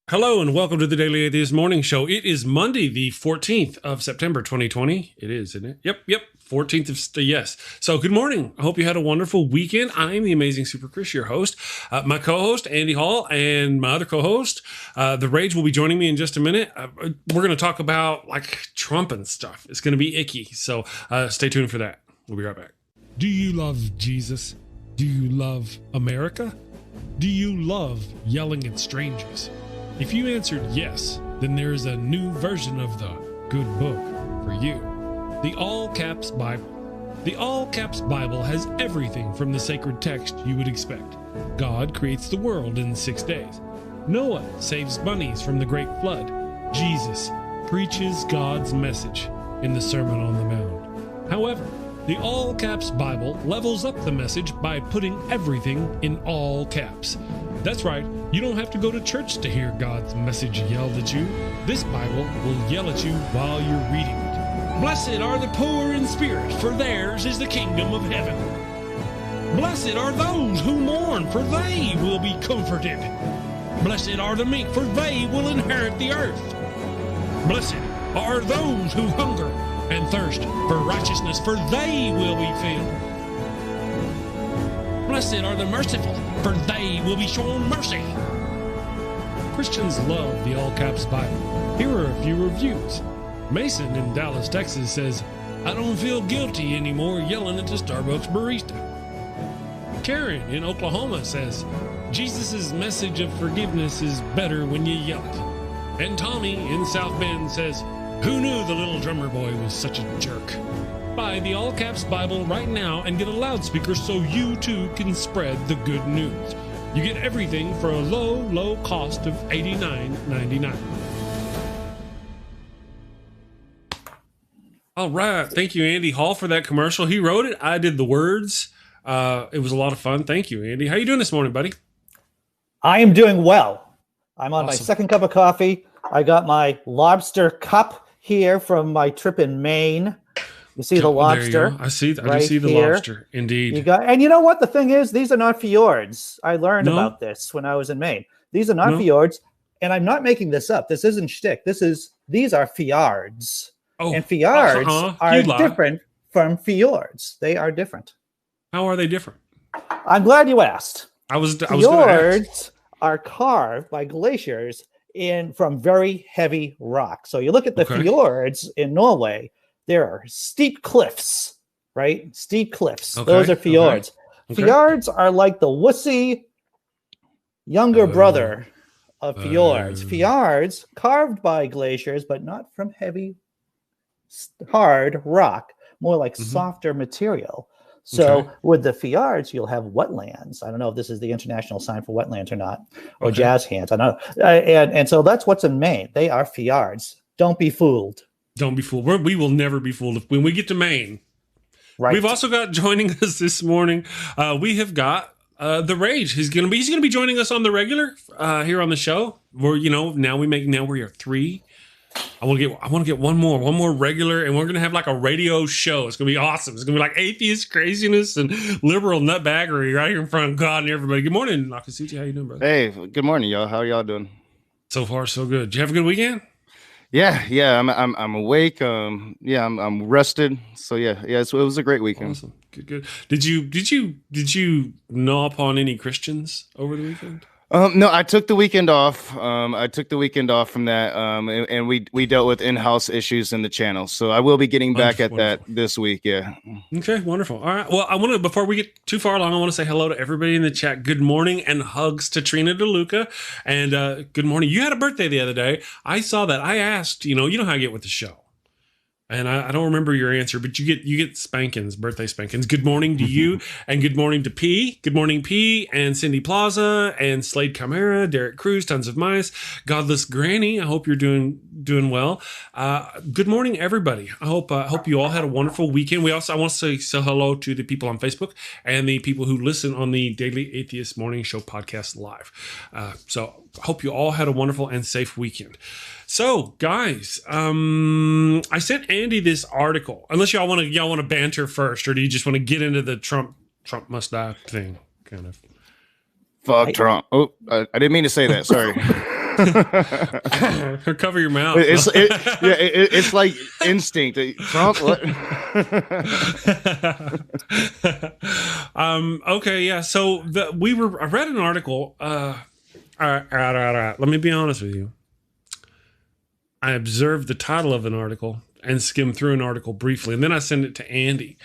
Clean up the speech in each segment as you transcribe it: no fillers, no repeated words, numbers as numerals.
Hello and welcome to the Daily Atheist Morning Show. It is Monday, the 14th of September, 2020. It is, isn't it? Yep. 14th of, yes. So good morning. I hope you had a wonderful weekend. I'm the amazing Super Chris, your host. My co-host, Andy Hall, and my other co-host, The Rage, will be joining me in just a minute. We're going to talk about like Trump and stuff. It's going to be icky. So stay tuned for that. We'll be right back. Do you love Jesus? Do you love America? Do you love yelling at strangers? If you answered yes, then there is a new version of the good book for you. The All Caps Bible. The All Caps Bible has everything from the sacred text you would expect. God creates the world in 6 days. Noah saves bunnies from the great flood. Jesus preaches God's message in the Sermon on the Mount. However, the All Caps Bible levels up the message by putting everything in all caps. That's right, you don't have to go to church to hear God's message yelled at you. This Bible will yell at you while you're reading it. Blessed are the poor in spirit, for theirs is the kingdom of heaven. Blessed are those who mourn, for they will be comforted. Blessed are the meek, for they will inherit the earth. Blessed are those who hunger and thirst for righteousness, for they will be filled. Blessed are the merciful, for they will be shown mercy. Christians love the All Caps Bible. Here are a few reviews. Mason in Dallas, Texas says, I don't feel guilty anymore yelling at the Starbucks barista. Karen in Oklahoma says, Jesus' message of forgiveness is better when you yell it. And Tommy in South Bend says, who knew the little drummer boy was such a jerk? Buy the All Caps Bible right now and get a loudspeaker so you too can spread the good news. You get everything for a low cost of $89.99. All right. Thank you, Andy Hall, for that commercial. He wrote it. I did the words. It was a lot of fun. Thank you, Andy. How you doing this morning, buddy? I am doing well. I'm on Awesome. my second cup of coffee. I got my lobster cup here from my trip in Maine. You see the lobster? I see. I right do see the here. lobster. Indeed. And you know what? The thing is, these are not fjords. I learned about this when I was in Maine. These are not fjords, and I'm not making this up. This isn't shtick. These are fjords. Oh, and fjords are different from fjords. They are different. How are they different? I'm glad you asked. I was Fjords are carved by glaciers from very heavy rock. So you look at the fjords in Norway. There are steep cliffs, right? Steep cliffs. Okay. Those are fjords. Okay. Fjords are like the wussy younger brother of fjords. Fjords carved by glaciers, but not from heavy, hard rock, more like softer material. So with the fjords, you'll have wetlands. I don't know if this is the international sign for wetlands or not, or jazz hands. I don't know. And so that's what's in Maine. They are fjords. Don't be fooled. Don't be fooled. We will never be fooled when we get to Maine. Right. We've also got joining us this morning. We have got The Rage. He's gonna be joining us on the regular here on the show. Now we are 3. I want to get one more regular, and we're gonna have like a radio show. It's gonna be awesome. It's gonna be like atheist craziness and liberal nutbaggery right here in front of God and everybody. Good morning, Nokasuchi. How you doing, brother? Hey, good morning, y'all. How y'all doing? So far, so good. Did you have a good weekend? Yeah. I'm awake. I'm rested. So yeah. It was a great weekend. Awesome. Good. Did you gnaw upon any Christians over the weekend? No, I took the weekend off. From that. And we dealt with in-house issues in the channel. So I will be getting back at that this week. Yeah. Okay, wonderful. All right. Well, before we get too far along, I want to say hello to everybody in the chat. Good morning and hugs to Trina DeLuca. And good morning. You had a birthday the other day. I saw that. I asked, you know how I get with the show. And I don't remember your answer, but you get spankings, birthday spankings. Good morning to you, and good morning to P. Good morning, P, and Cindy Plaza, and Slade Chimera, Derek Cruz, Tons of Mice, Godless Granny. I hope you're doing well. Good morning, everybody. I hope you all had a wonderful weekend. I want to say hello to the people on Facebook and the people who listen on the Daily Atheist Morning Show podcast live. So I hope you all had a wonderful and safe weekend. So, guys, I sent Andy this article. Unless y'all want to banter first, or do you just want to get into the Trump must die thing, kind of? Fuck Trump. Oh, I didn't mean to say that. Sorry. Cover your mouth. It's like instinct. Trump. What? Okay. Yeah. So I read an article. All right. Let me be honest with you. I observed the title of an article and skimmed through an article briefly, and then I sent it to Andy.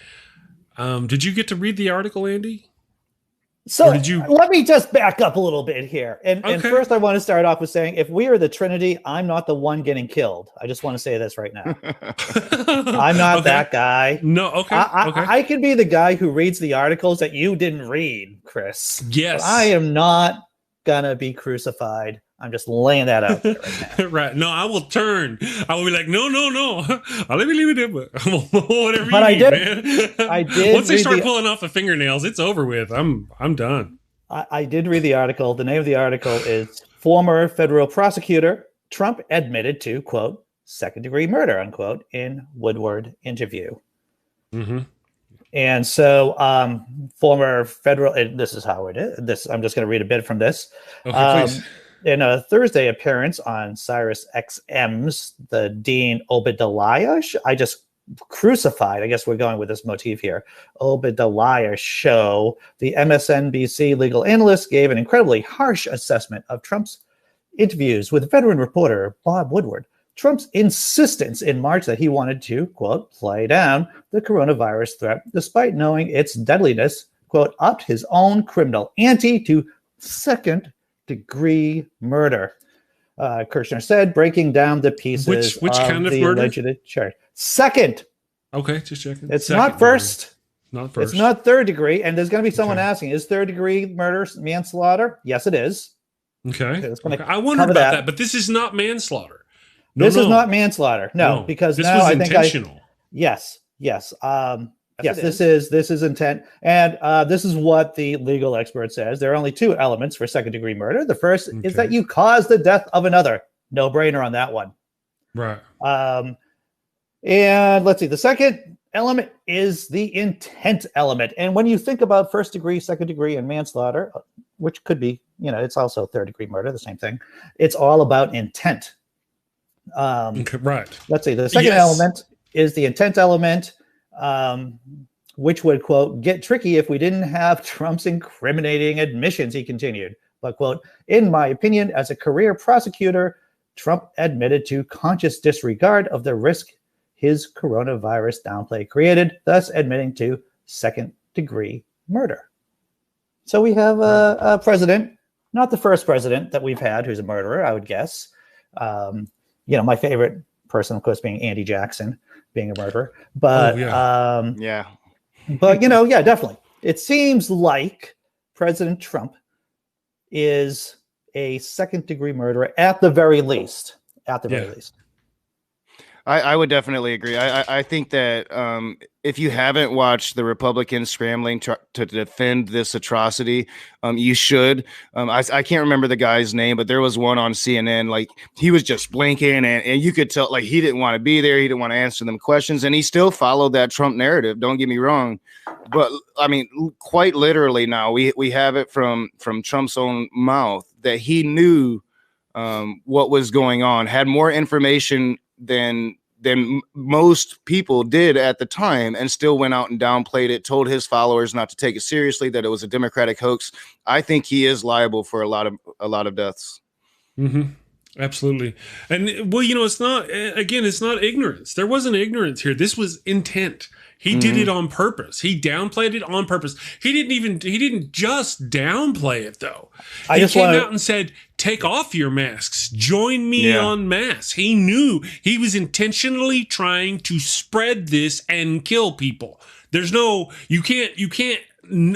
Did you get to read the article, Andy? So let me just back up a little bit here. And first I want to start off with saying, if we are the Trinity, I'm not the one getting killed. I just want to say this right now. I'm not that guy. No, okay. I can be the guy who reads the articles that you didn't read, Chris. Yes. But I am not going to be crucified. I'm just laying that out there right now. Right. No, I will turn. I will be like, no. Let me leave it in, but whatever but you need, man. I did. Once they start pulling off the fingernails, it's over with. I'm done. I did read the article. The name of the article is Former Federal Prosecutor Trump Admitted to, quote, second-degree murder, unquote, in Woodward interview. Mm-hmm. And so former federal, this is how it is. I'm just going to read a bit from this. Okay, please. In a Thursday appearance on Sirius XM's The Dean Obadiah, I just crucified, I guess we're going with this motif here, Obadiah show, the MSNBC legal analyst gave an incredibly harsh assessment of Trump's interviews with veteran reporter Bob Woodward. Trump's insistence in March that he wanted to, quote, play down the coronavirus threat, despite knowing its deadliness, quote, upped his own criminal ante to second-degree murder. Kirshner said, breaking down the pieces which kind of murder? Alleged charge. Second. Okay, just checking. It's not first. Not first. It's not third degree. And there's going to be someone asking, is third-degree murder manslaughter? Yes, it is. Okay. I wondered about that, but this is not manslaughter. This is not manslaughter. No, because this now was I think intentional. Yes. Yes, this is intent. And this is what the legal expert says. There are only two elements for second-degree murder. The first is that you cause the death of another. No brainer on that one. Right. And let's see. The second element is the intent element. And when you think about first degree, second degree, and manslaughter, which could be, it's also third degree murder, the same thing. It's all about intent. Right. Let's see. The second element is the intent element, which would, quote, get tricky if we didn't have Trump's incriminating admissions, he continued. But, quote, in my opinion, as a career prosecutor, Trump admitted to conscious disregard of the risk his coronavirus downplay created, thus admitting to second-degree murder. So we have a president, not the first president that we've had who's a murderer, I would guess. My favorite person, of course, being Andy Jackson, being a murderer. But definitely. It seems like President Trump is a second-degree murderer at the very least. At the very least. I would definitely agree. I think that if you haven't watched the Republicans scrambling to defend this atrocity, you should. I can't remember the guy's name, but there was one on CNN. Like, he was just blinking, and you could tell, like, he didn't want to be there. He didn't want to answer them questions, and he still followed that Trump narrative. Don't get me wrong, but I mean, quite literally now we have it from Trump's own mouth that he knew what was going on, had more information than most people did at the time, and still went out and downplayed it, told his followers not to take it seriously, that it was a Democratic hoax. I think he is liable for a lot of deaths. Mm-hmm. Absolutely. And well, it's not ignorance. There wasn't ignorance here. This was intent. He did it on purpose. He downplayed it on purpose. He didn't just downplay it though. He came out and said, take off your masks. Join me on mass. He knew he was intentionally trying to spread this and kill people. There's no, you can't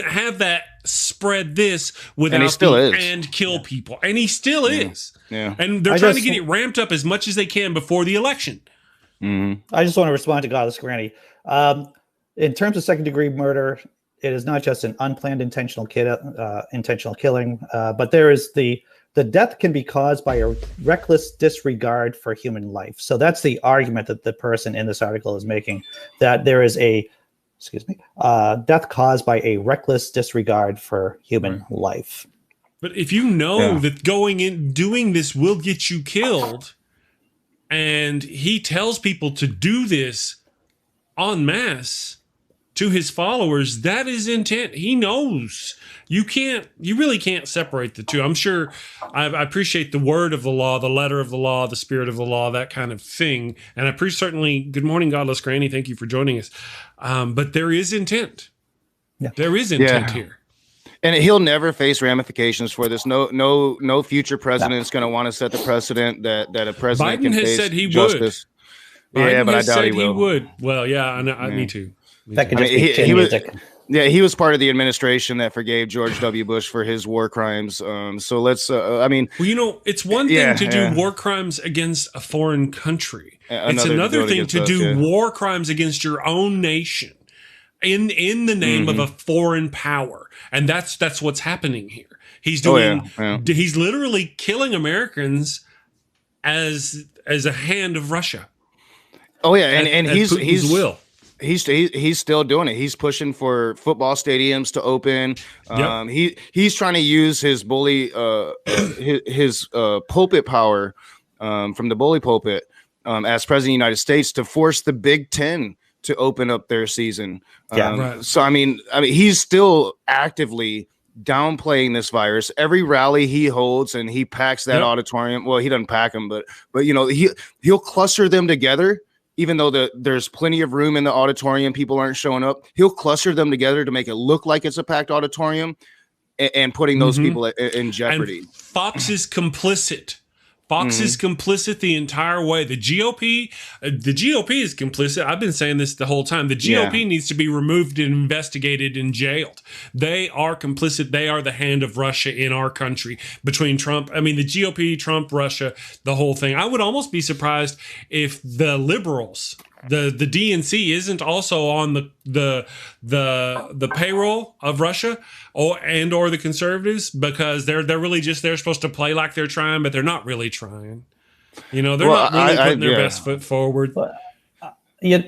have that spread this without and kill people. And he still is. Yeah. And they're trying to get it ramped up as much as they can before the election. I just want to respond to Godless Granny. In terms of second-degree murder, it is not just an unplanned intentional killing, but there is the death can be caused by a reckless disregard for human life. So that's the argument that the person in this article is making, that there is a death caused by a reckless disregard for human life. But if you know that doing this will get you killed, and he tells people to do this en masse to his followers, that is intent. He knows. You really can't separate the two. I'm sure I appreciate the word of the law, the letter of the law, the spirit of the law, that kind of thing. And I certainly, good morning, Godless Granny. Thank you for joining us. But there is intent. Yeah. There is intent here. And he'll never face ramifications for this. No future president is going to want to set the precedent that a president Biden can has face said he justice. Biden but I has doubt said he will. He would. Well, yeah, me too. That could just be chin music. He was part of the administration that forgave George W. Bush for his war crimes. So let's, it's one thing to do war crimes against a foreign country. It's another thing to do war crimes against your own nation in the name of a foreign power. And that's what's happening here. He's doing, he's literally killing Americans as a hand of Russia. Oh yeah. And he's will. He's still doing it. He's pushing for football stadiums to open. He's trying to use his bully his pulpit power from the bully pulpit as president of the United States to force the Big Ten to open up their season. So I mean he's still actively downplaying this virus. Every rally he holds and he packs that auditorium. Well, he doesn't pack them, but he'll cluster them together. Even though there's plenty of room in the auditorium, people aren't showing up. He'll cluster them together to make it look like it's a packed auditorium and putting those people in jeopardy. And Fox is complicit. Fox is complicit the entire way. The GOP is complicit. I've been saying this the whole time. The GOP needs to be removed and investigated and jailed. They are complicit. They are the hand of Russia in our country between Trump. I mean, the GOP, Trump, Russia, the whole thing. I would almost be surprised if the liberals, the DNC, isn't also on the payroll of Russia or the conservatives, because they're really just, they're supposed to play like they're trying, but they're not really trying. They're not really putting their best foot forward. Yes,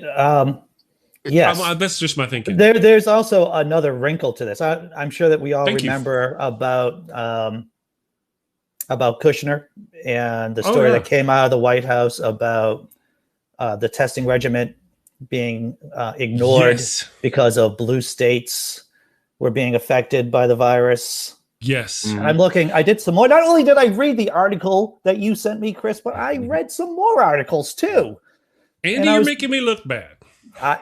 that's just my thinking. There's also another wrinkle to this. I'm sure that we all remember about Kushner and the story that came out of the White House about the testing regimen being ignored because of blue states were being affected by the virus. Yes. I did some more. Not only did I read the article that you sent me, Chris, but I read some more articles too. Andy, you're making me look bad. I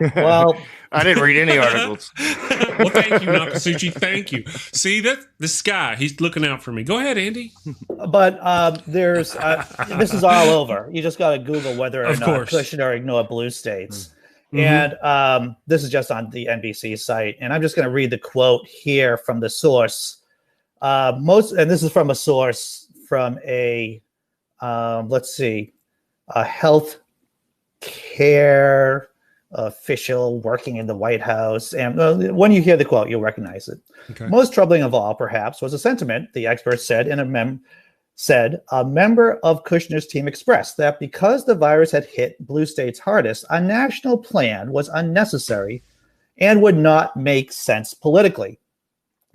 didn't read any articles. Well, thank you, Nokasuchi. Thank you. See, this guy, he's looking out for me. Go ahead, Andy. But there's this is all over. You just got to Google whether or not Kushner ignored blue states. And this is just on the NBC site. And I'm just going to read the quote here from the source. And this is from a source from a health care official working in the White House. And when you hear the quote, you'll recognize it. Okay. Most troubling of all, perhaps, was a sentiment the expert said a member of Kushner's team expressed that because the virus had hit blue states hardest, a national plan was unnecessary and would not make sense politically.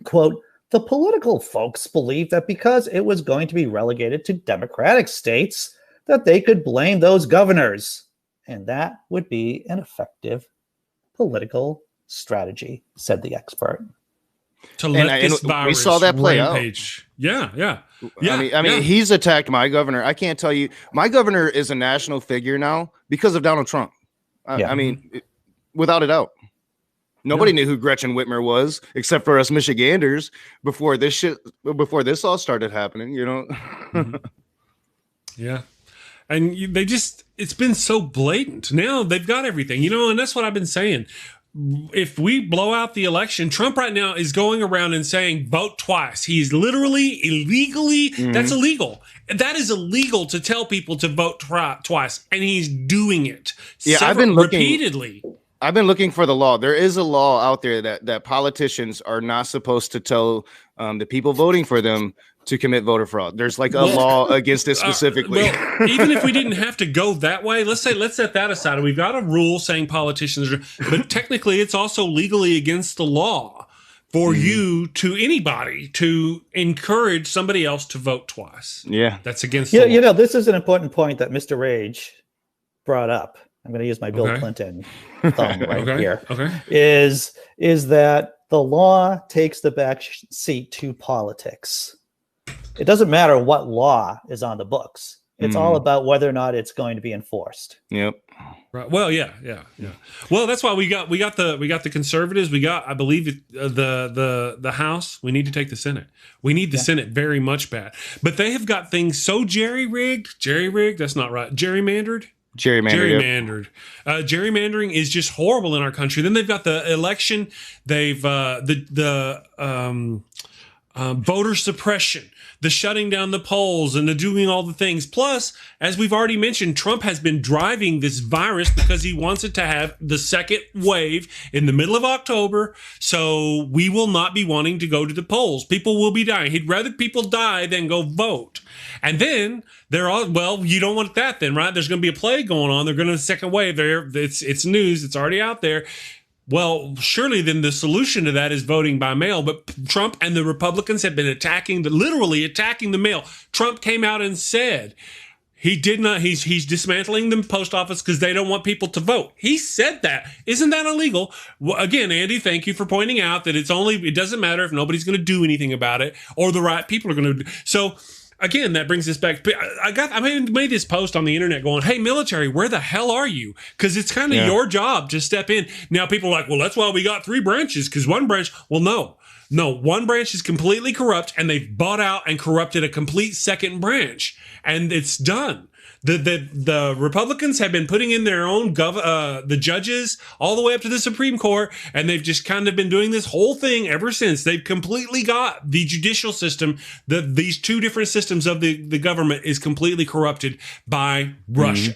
Quote, the political folks believed that because it was going to be relegated to Democratic states, that they could blame those governors. And that would be an effective political strategy, said the expert. To let this virus we saw that play rampage. out. Yeah. I mean, he's attacked my governor. I can't tell you, my governor is a national figure now because of Donald Trump. I mean, without a doubt. Nobody knew who Gretchen Whitmer was, except for us Michiganders before this all started happening, you know? Mm-hmm. Yeah. And it's been so blatant. Now they've got everything, you know, and that's what I've been saying. If we blow out the election, Trump right now is going around and saying vote twice. He's literally illegally, that's illegal. That is illegal to tell people to vote twice. And he's doing it. Yeah, I've been looking repeatedly. I've been looking for the law. There is a law out there that politicians are not supposed to tell the people voting for them to commit voter fraud. There's like a law against it specifically. Well, even if we didn't have to go that way, let's set that aside. We've got a rule saying politicians are, but technically it's also legally against the law for you to anybody to encourage somebody else to vote twice. Yeah. That's against the law. You know, this is an important point that Mr. Rage brought up. I'm going to use my Bill Clinton thumb right here. Okay. Is that the law takes the back seat to politics. It doesn't matter what law is on the books. It's all about whether or not it's going to be enforced. Yep. Right. Well, yeah. Well, that's why we got the conservatives. We got, I believe, the House. We need to take the Senate. We need the Senate very much bad. But they have got things so jerry-rigged. That's not right. Gerrymandered. Gerrymandering is just horrible in our country. Then they've got the election. They've voter suppression, the shutting down the polls, and the doing all the things. Plus, as we've already mentioned, Trump has been driving this virus because he wants it to have the second wave in the middle of October. So we will not be wanting to go to the polls. People will be dying. He'd rather people die than go vote. And then they're all, well, you don't want that then, right? There's going to be a plague going on. They're going to second wave there. It's news. It's already out there. Well, surely then the solution to that is voting by mail. But Trump and the Republicans have been literally attacking the mail. Trump came out and said he did not, he's dismantling the post office because they don't want people to vote. He said that. Isn't that illegal? Well, again, Andy, thank you for pointing out that it doesn't matter if nobody's going to do anything about it or the right people are going to. So again, that brings us back. I made this post on the internet going, hey, military, where the hell are you? Because it's kind of your job to step in. Now, people are like, well, that's why we got three branches, because one branch, well, no, one branch is completely corrupt, and they've bought out and corrupted a complete second branch, and it's done. The Republicans have been putting in their own the judges all the way up to the Supreme Court, and they've just kind of been doing this whole thing ever since. They've completely got the judicial system, these two different systems of the government is completely corrupted by Russia.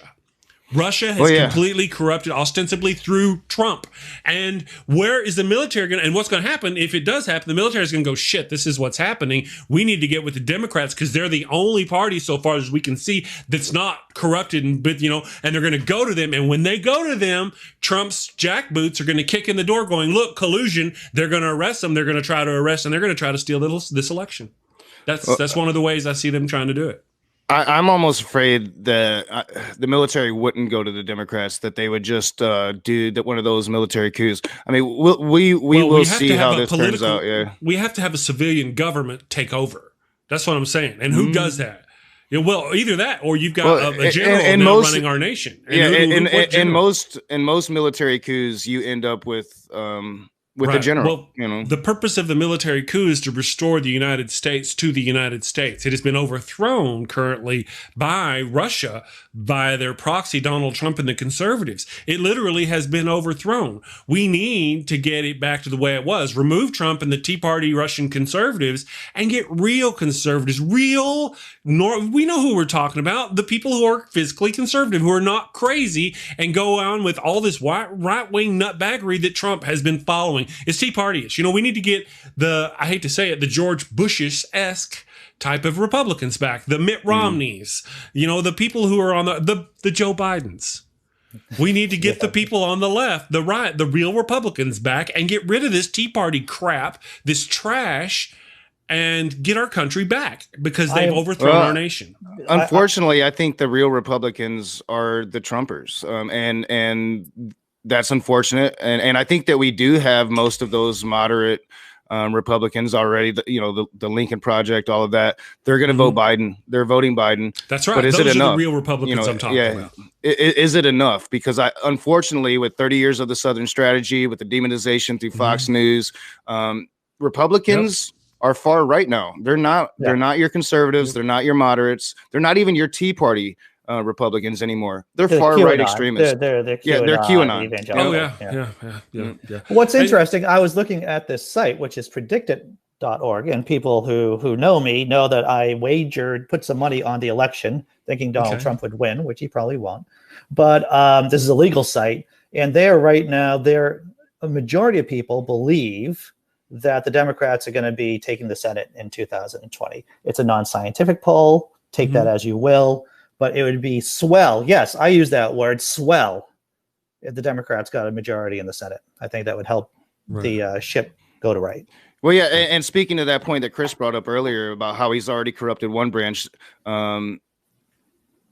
Russia has completely corrupted, ostensibly through Trump. And where is the military going to, and what's going to happen if it does happen? The military is going to go, shit, this is what's happening. We need to get with the Democrats because they're the only party so far as we can see that's not corrupted. And they're going to go to them. And when they go to them, Trump's jackboots are going to kick in the door going, look, collusion. They're going to arrest them. They're going to try to arrest, and they're going to try to steal this election. That's one of the ways I see them trying to do it. I'm almost afraid that the military wouldn't go to the Democrats, that they would just do one of those military coups. I mean, we will see how this turns out. Yeah, we have to have a civilian government take over. That's what I'm saying. And who does that? Well, either that or you've got a general running our nation. In most military coups, you end up with the general. Well, the purpose of the military coup is to restore the United States to the United States. It has been overthrown currently by Russia, by their proxy, Donald Trump and the conservatives. It literally has been overthrown. We need to get it back to the way it was. Remove Trump and the Tea Party Russian conservatives and get real conservatives, we know who we're talking about, the people who are physically conservative, who are not crazy and go on with all this right-wing nutbaggery that Trump has been following. It's Tea Party-ish. We need to get I hate to say it, the George Bush-esque type of Republicans back, the Mitt Romneys, the people who are on the Joe Bidens. We need to get the people on the left, the right, the real Republicans back and get rid of this Tea Party crap, this trash, and get our country back because they've overthrown our nation. Unfortunately, I think the real Republicans are the Trumpers, and that's unfortunate. And I think that we do have most of those moderate Republicans already. The Lincoln Project, all of that. They're going to vote Biden. They're voting Biden. That's right. But is Those it are enough? the real Republicans I'm talking about. Is it enough? Because unfortunately, with 30 years of the Southern strategy, with the demonization through Fox News, Republicans are far right now. They're not. They're not your conservatives. They're not your moderates. They're not even your Tea Party Republicans anymore. They're far right extremists. They're QAnon. They're QAnon. Evangelical. Yeah. What's interesting, I was looking at this site, which is predicted.org, and people who know me know that I put some money on the election, thinking Donald Trump would win, which he probably won't. But this is a legal site, and right now, a majority of people believe that the Democrats are going to be taking the Senate in 2020. It's a non-scientific poll. Take that as you will. But it would be swell. Yes, I use that word, swell, if the Democrats got a majority in the Senate. I think that would help the ship go to right. Well, yeah, and speaking to that point that Chris brought up earlier about how he's already corrupted one branch,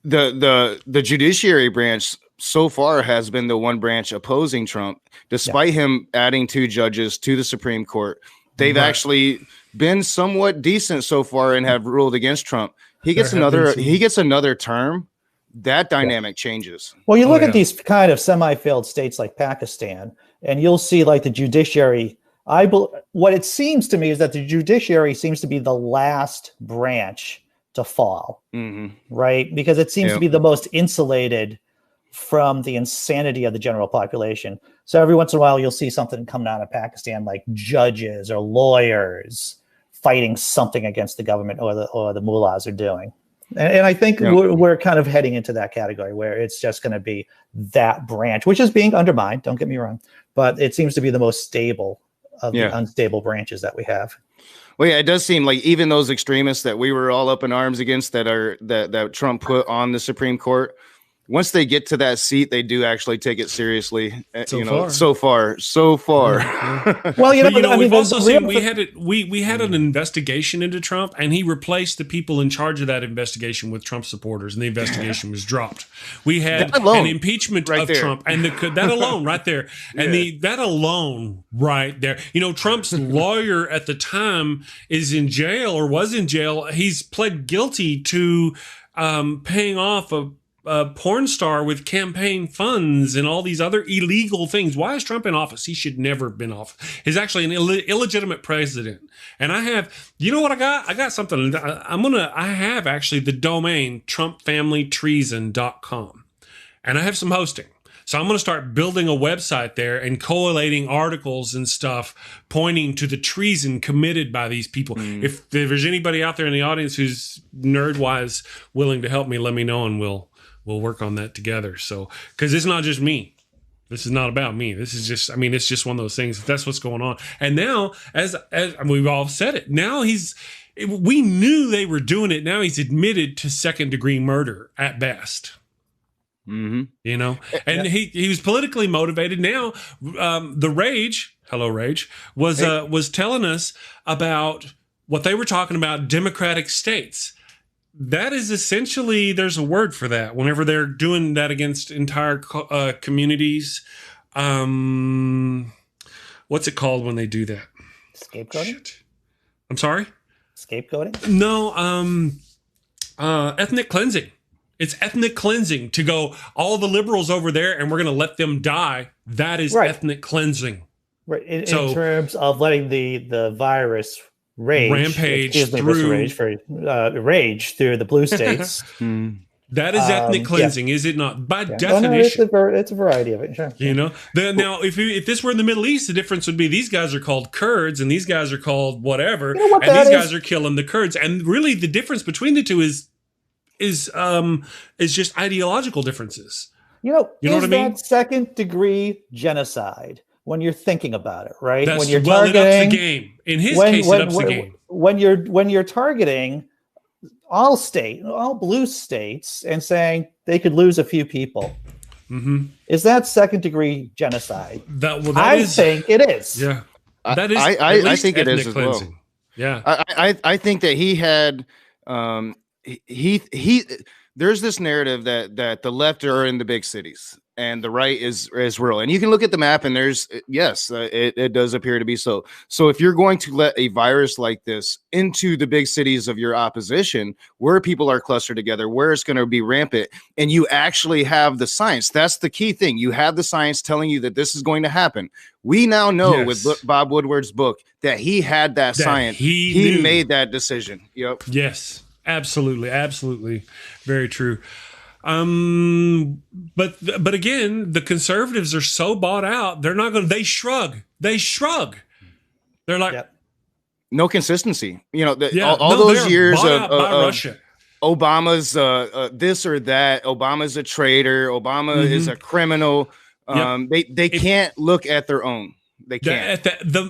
the judiciary branch so far has been the one branch opposing Trump, despite him adding 2 judges to the Supreme Court. They've actually been somewhat decent so far and have ruled against Trump. He gets another term. That dynamic changes. Well, you look at these kind of semi-failed states like Pakistan, and you'll see like the judiciary. What it seems to me is that the judiciary seems to be the last branch to fall, right? Because it seems to be the most insulated from the insanity of the general population. So every once in a while, you'll see something coming out of Pakistan, like judges or lawyers fighting something against the government or the mullahs are doing. And I think we're kind of heading into that category where it's just going to be that branch, which is being undermined. Don't get me wrong, but it seems to be the most stable of the unstable branches that we have. Well, yeah, it does seem like even those extremists that we were all up in arms against that Trump put on the Supreme Court, once they get to that seat, they do actually take it seriously. So far. Well, we've also seen we had an investigation into Trump, and he replaced the people in charge of that investigation with Trump supporters, and the investigation was dropped. We had an impeachment of Trump, and that alone right there, and that alone right there. Trump's lawyer at the time is in jail or was in jail. He's pled guilty to paying off a porn star with campaign funds and all these other illegal things. Why is Trump in office? He should never have been off. He's actually an illegitimate president. And I have, what I got? I got something. I have actually the domain TrumpFamilyTreason.com. And I have some hosting. So I'm going to start building a website there and collating articles and stuff pointing to the treason committed by these people. If there's anybody out there in the audience who's nerd-wise willing to help me, let me know, and we'll work on that together. So, because it's not just me. This is not about me. This is just, it's just one of those things. That's what's going on. And now, as we've all said it, now we knew they were doing it. Now he's admitted to 2nd-degree murder at best. And he was politically motivated. Now, the Rage, hello Rage, was telling us about what they were talking about, democratic states. That is essentially, there's a word for that whenever they're doing that against entire communities. What's it called when they do that? Scapegoating? Shit. I'm sorry? Scapegoating? No, ethnic cleansing. It's ethnic cleansing to go, all the liberals over there and we're going to let them die. That is ethnic cleansing. Right. In terms of letting the virus rage through the blue states. That is ethnic cleansing, is it not? By definition, it's a variety of it. Sure. Now, if this were in the Middle East, the difference would be these guys are called Kurds and these guys are called whatever, and these guys are killing the Kurds. And really, the difference between the two is just ideological differences. You know what I mean? That 2nd-degree genocide. When you're thinking about it, right? When you're targeting, it ups the game. In his case, it ups the game. When you're targeting all blue states and saying they could lose a few people, is that 2nd-degree genocide? I think it is. Yeah, that is. I think it is as cleansing. Well. Yeah, I think that he had there's this narrative that the left are in the big cities and the right is rural, and you can look at the map and there's it does appear to be so. So if you're going to let a virus like this into the big cities of your opposition, where people are clustered together, where it's going to be rampant, and you actually have the science, that's the key thing. You have the science telling you that this is going to happen. We now know with Bob Woodward's book that he had that science. He made that decision. Yep. Yes, absolutely. Absolutely. Very true. But again, the conservatives are so bought out. They're not going to, they shrug. They're like, no consistency. You know, all those years of Russia. Obama's this or that. Obama's a traitor. Obama is a criminal. They can't look at their own. They can't.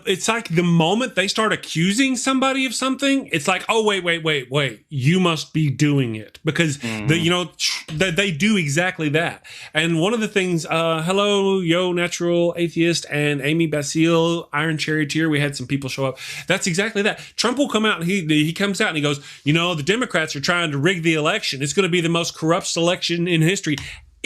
It's like the moment they start accusing somebody of something, it's like, oh, wait. You must be doing it, because they do exactly that. And one of the things, hello, Yo Natural Atheist and Amy Basile, Iron Charioteer. We had some people show up. That's exactly that. Trump will come out and he comes out and he goes, the Democrats are trying to rig the election. It's going to be the most corrupt election in history.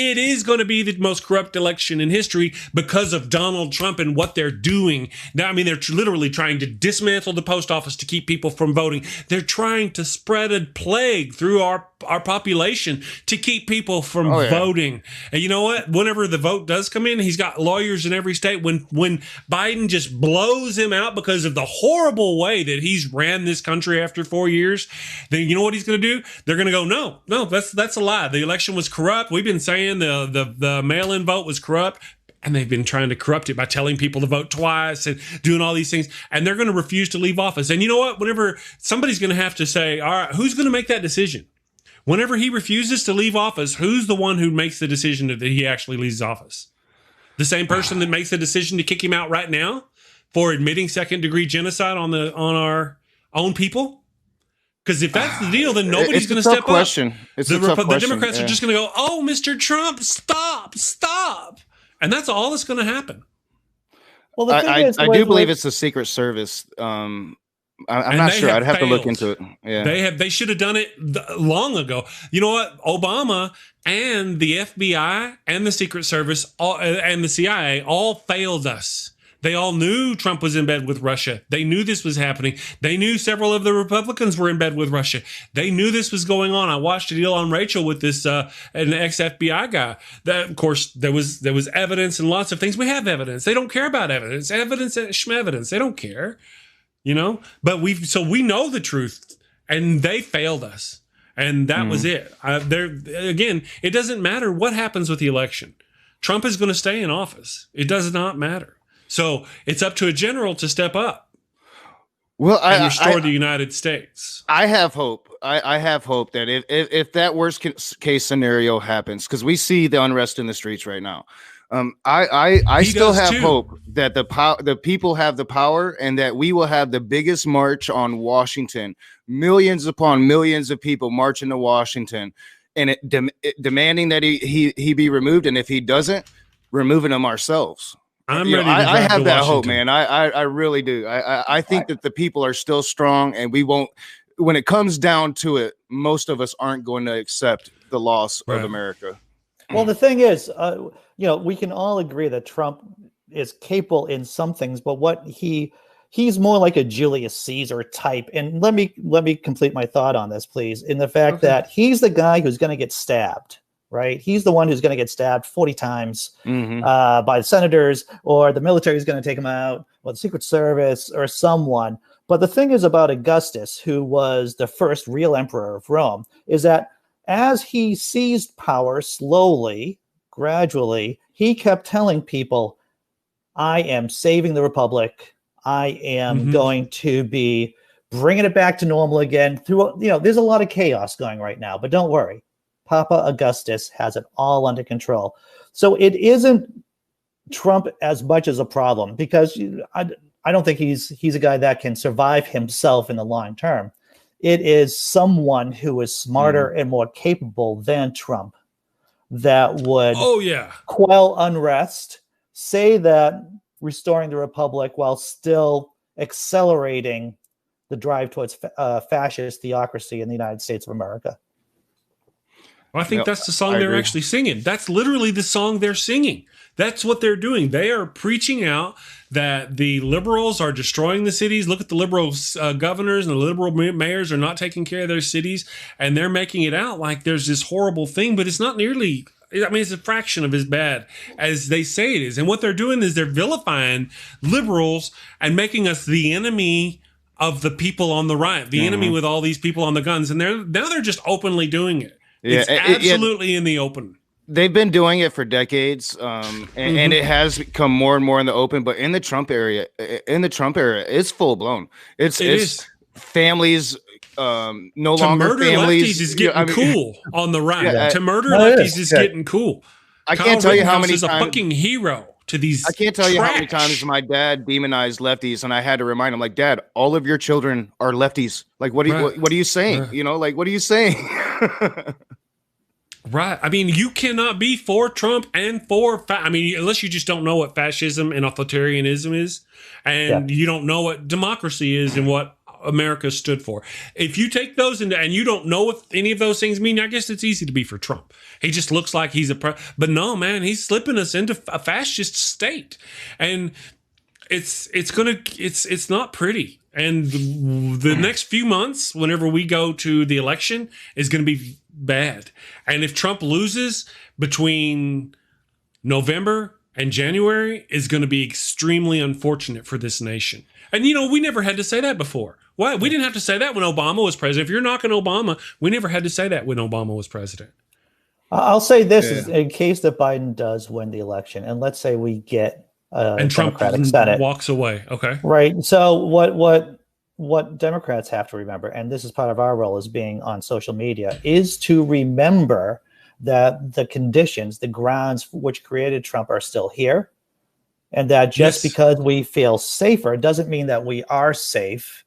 It is going to be the most corrupt election in history because of Donald Trump and what they're doing. Now, I mean, they're literally trying to dismantle the post office to keep people from voting. They're trying to spread a plague through our population to keep people from voting. And you know what? Whenever the vote does come in, he's got lawyers in every state. When Biden just blows him out because of the horrible way that he's ran this country after 4 years, then you know what he's going to do? They're going to go, no, that's a lie. The election was corrupt. We've been saying the mail-in vote was corrupt. And they've been trying to corrupt it by telling people to vote twice and doing all these things. And they're going to refuse to leave office. And you know what? Whenever somebody's going to have to say, all right, who's going to make that decision? Whenever he refuses to leave office, who's the one who makes the decision that he actually leaves office? The same person that makes the decision to kick him out right now for admitting second-degree genocide on our own people? Because if that's the deal, then nobody's going to step up. It's a tough question. The Democrats are just going to go, oh, Mr. Trump, stop. And that's all that's going to happen. Well, the thing is, I do believe it's the Secret Service. I'm not sure. I'd have to look into it. Yeah, they should have done it long ago. You know what? Obama and the FBI and the Secret Service and the CIA all failed us. They all knew Trump was in bed with Russia. They knew this was happening. They knew several of the Republicans were in bed with Russia. They knew this was going on. I watched a deal on Rachel with this an ex-FBI guy. That, of course, there was evidence and lots of things. We have evidence. They don't care about evidence. Evidence, schmevidence. They don't care, But we know the truth, and they failed us, and that was it. Again, it doesn't matter what happens with the election. Trump is going to stay in office. It does not matter. So it's up to a general to step up. Well, and restore the United States. I have hope. I have hope that if that worst case scenario happens, because we see the unrest in the streets right now. I still have hope that the people have the power, and that we will have the biggest march on Washington. Millions upon millions of people marching to Washington, and demanding that he be removed. And if he doesn't, removing him ourselves. I have that hope, man. I really do. I think that the people are still strong, and we won't. When it comes down to it, most of us aren't going to accept the loss of America. Well, the thing is, we can all agree that Trump is capable in some things, but what he's more like a Julius Caesar type. And let me complete my thought on this, please. In the fact that he's the guy who's going to get stabbed. Right, he's the one who's going to get stabbed 40 times by the senators, or the military is going to take him out, or the Secret Service, or someone. But the thing is about Augustus, who was the first real emperor of Rome, is that as he seized power slowly, gradually, he kept telling people, "I am saving the republic. I am going to be bringing it back to normal again." There's a lot of chaos going right now, but don't worry. Papa Augustus has it all under control. So it isn't Trump as much as a problem, because I don't think he's a guy that can survive himself in the long term. It is someone who is smarter and more capable than Trump that would quell unrest, say that restoring the republic while still accelerating the drive towards fascist theocracy in the United States of America. I think No, that's the song I they're agree. actually singing. That's literally the song they're singing. That's what they're doing. They are preaching out that the liberals are destroying the cities. Look at the liberal governors and the liberal mayors are not taking care of their cities. And they're making it out like there's this horrible thing, but it's not nearly, I mean, it's a fraction of as bad as they say it is. And what they're doing is they're vilifying liberals and making us the enemy of the people on the right, the enemy with all these people on the guns. And they're just openly doing it. Yeah, It's absolutely in the open. They've been doing it for decades, and it has become more and more in the open. But in the Trump era, it's full blown. It's families, no longer murder families. lefties is getting cool on the right. Yeah, to murder lefties is getting cool. I can't tell you how many is times a fucking hero to these. I can't tell you how many times my dad demonized lefties, and I had to remind him, like, Dad, all of your children are lefties. Like, what are you saying? You know, like, what are you saying? Right. I mean, you cannot be for Trump and for, I mean, unless you just don't know what fascism and authoritarianism is, and you don't know what democracy is and what America stood for. If you take those into, and you don't know what any of those things mean, I guess it's easy to be for Trump. He just looks like he's but no, man, he's slipping us into a fascist state. And it's not pretty. And the next few months, whenever we go to the election, is going to be bad. And if Trump loses between November and January, is going to be extremely unfortunate for this nation. And, you know, we never had to say that before. Why? We didn't have to say that when Obama was president. If you're knocking Obama, we never had to say that when Obama was president. I'll say this is in case that Biden does win the election, and let's say we get and Trump Democratic Senate walks away. Okay. Right. So what Democrats have to remember, and this is part of our role as being on social media, is to remember that the conditions, the grounds which created Trump are still here. And that just because we feel safer doesn't mean that we are safe,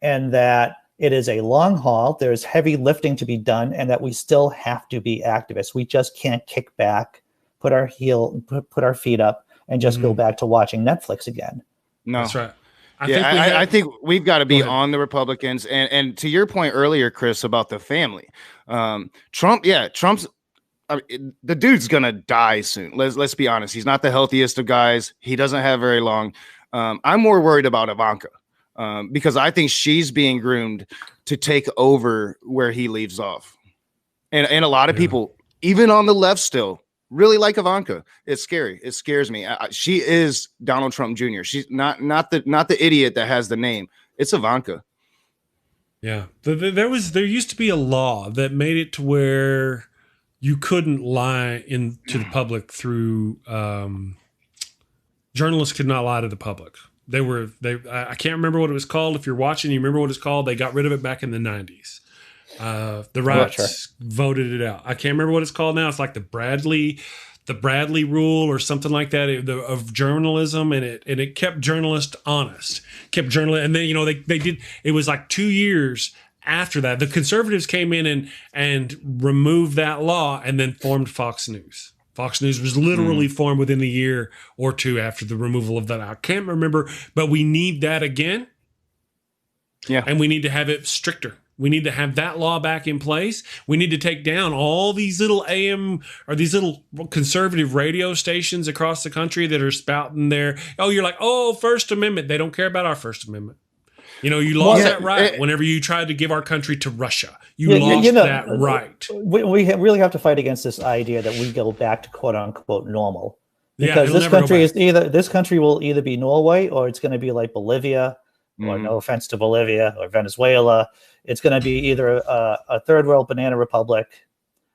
and that it is a long haul. There's heavy lifting to be done, and that we still have to be activists. We just can't kick back, put our feet up, and just go back to watching Netflix again. No, that's right. I think we've got to be on the Republicans. And to your point earlier, Chris, about the family, Trump's. I mean, the dude's gonna die soon. Let's be honest. He's not the healthiest of guys. He doesn't have very long. I'm more worried about Ivanka because I think she's being groomed to take over where he leaves off. And a lot of people, even on the left, still really like Ivanka. It's scary. It scares me. She is Donald Trump Jr. She's not the idiot that has the name. It's Ivanka. Yeah, there used to be a law that made it to where you couldn't lie to the public through journalists could not lie to the public. I can't remember what it was called. If you're watching, you remember what it's called. They got rid of it back in the 90s. The riots voted it out. I can't remember what it's called now. It's like the Bradley rule or something like that of journalism, and it kept journalists honest, and then, you know, they did. It was like 2 years after that, the conservatives came in and removed that law and then formed Fox News. Fox News was literally formed within a year or two after the removal of that. I can't remember, but we need that again. Yeah. And we need to have it stricter. We need to have that law back in place. We need to take down all these little AM or these little conservative radio stations across the country that are spouting their, you're like, First Amendment. They don't care about our First Amendment. You know, you lost that right whenever you tried to give our country to Russia. You lost that right. We really have to fight against this idea that we go back to quote unquote normal, because this country will either be Norway or it's going to be like Bolivia, or no offense to Bolivia or Venezuela. It's going to be either a third world banana republic,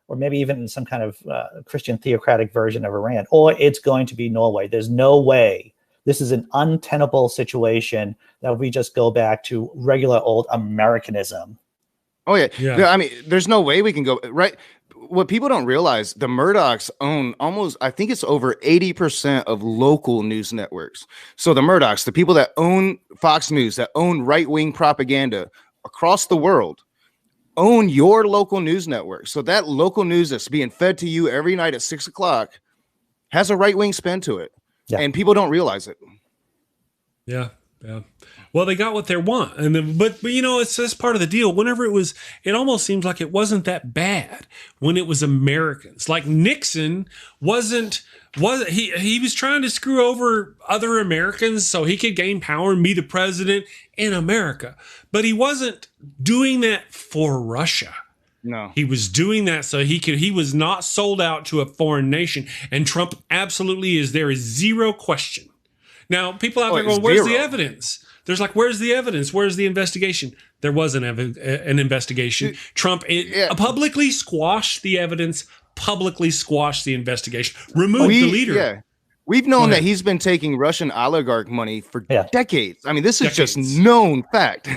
or maybe even some kind of Christian theocratic version of Iran, or it's going to be Norway. There's no way. This is an untenable situation that we just go back to regular old Americanism. Oh, yeah. I mean, there's no way we can go right. What people don't realize, the Murdochs own I think it's over 80% of local news networks. So the Murdochs, the people that own Fox News, that own right-wing propaganda across the world, own your local news network. So that local news that's being fed to you every night at 6 o'clock has a right-wing spin to it. Yeah. And people don't realize it. Yeah. Yeah. Well, they got what they want, and but you know, it's just part of the deal. Whenever it almost seems like it wasn't that bad when it was Americans. Like Nixon he was trying to screw over other Americans so he could gain power and be the president in America, but he wasn't doing that for Russia. No, he was doing that so he was not sold out to a foreign nation, and Trump absolutely is. There is zero question. Now, people out there go, where's the evidence? There's like, where's the evidence? Where's the investigation? There was an investigation. Trump publicly squashed the evidence, publicly squashed the investigation, removed the leader. Yeah. We've known that he's been taking Russian oligarch money for decades. I mean, this is just known fact.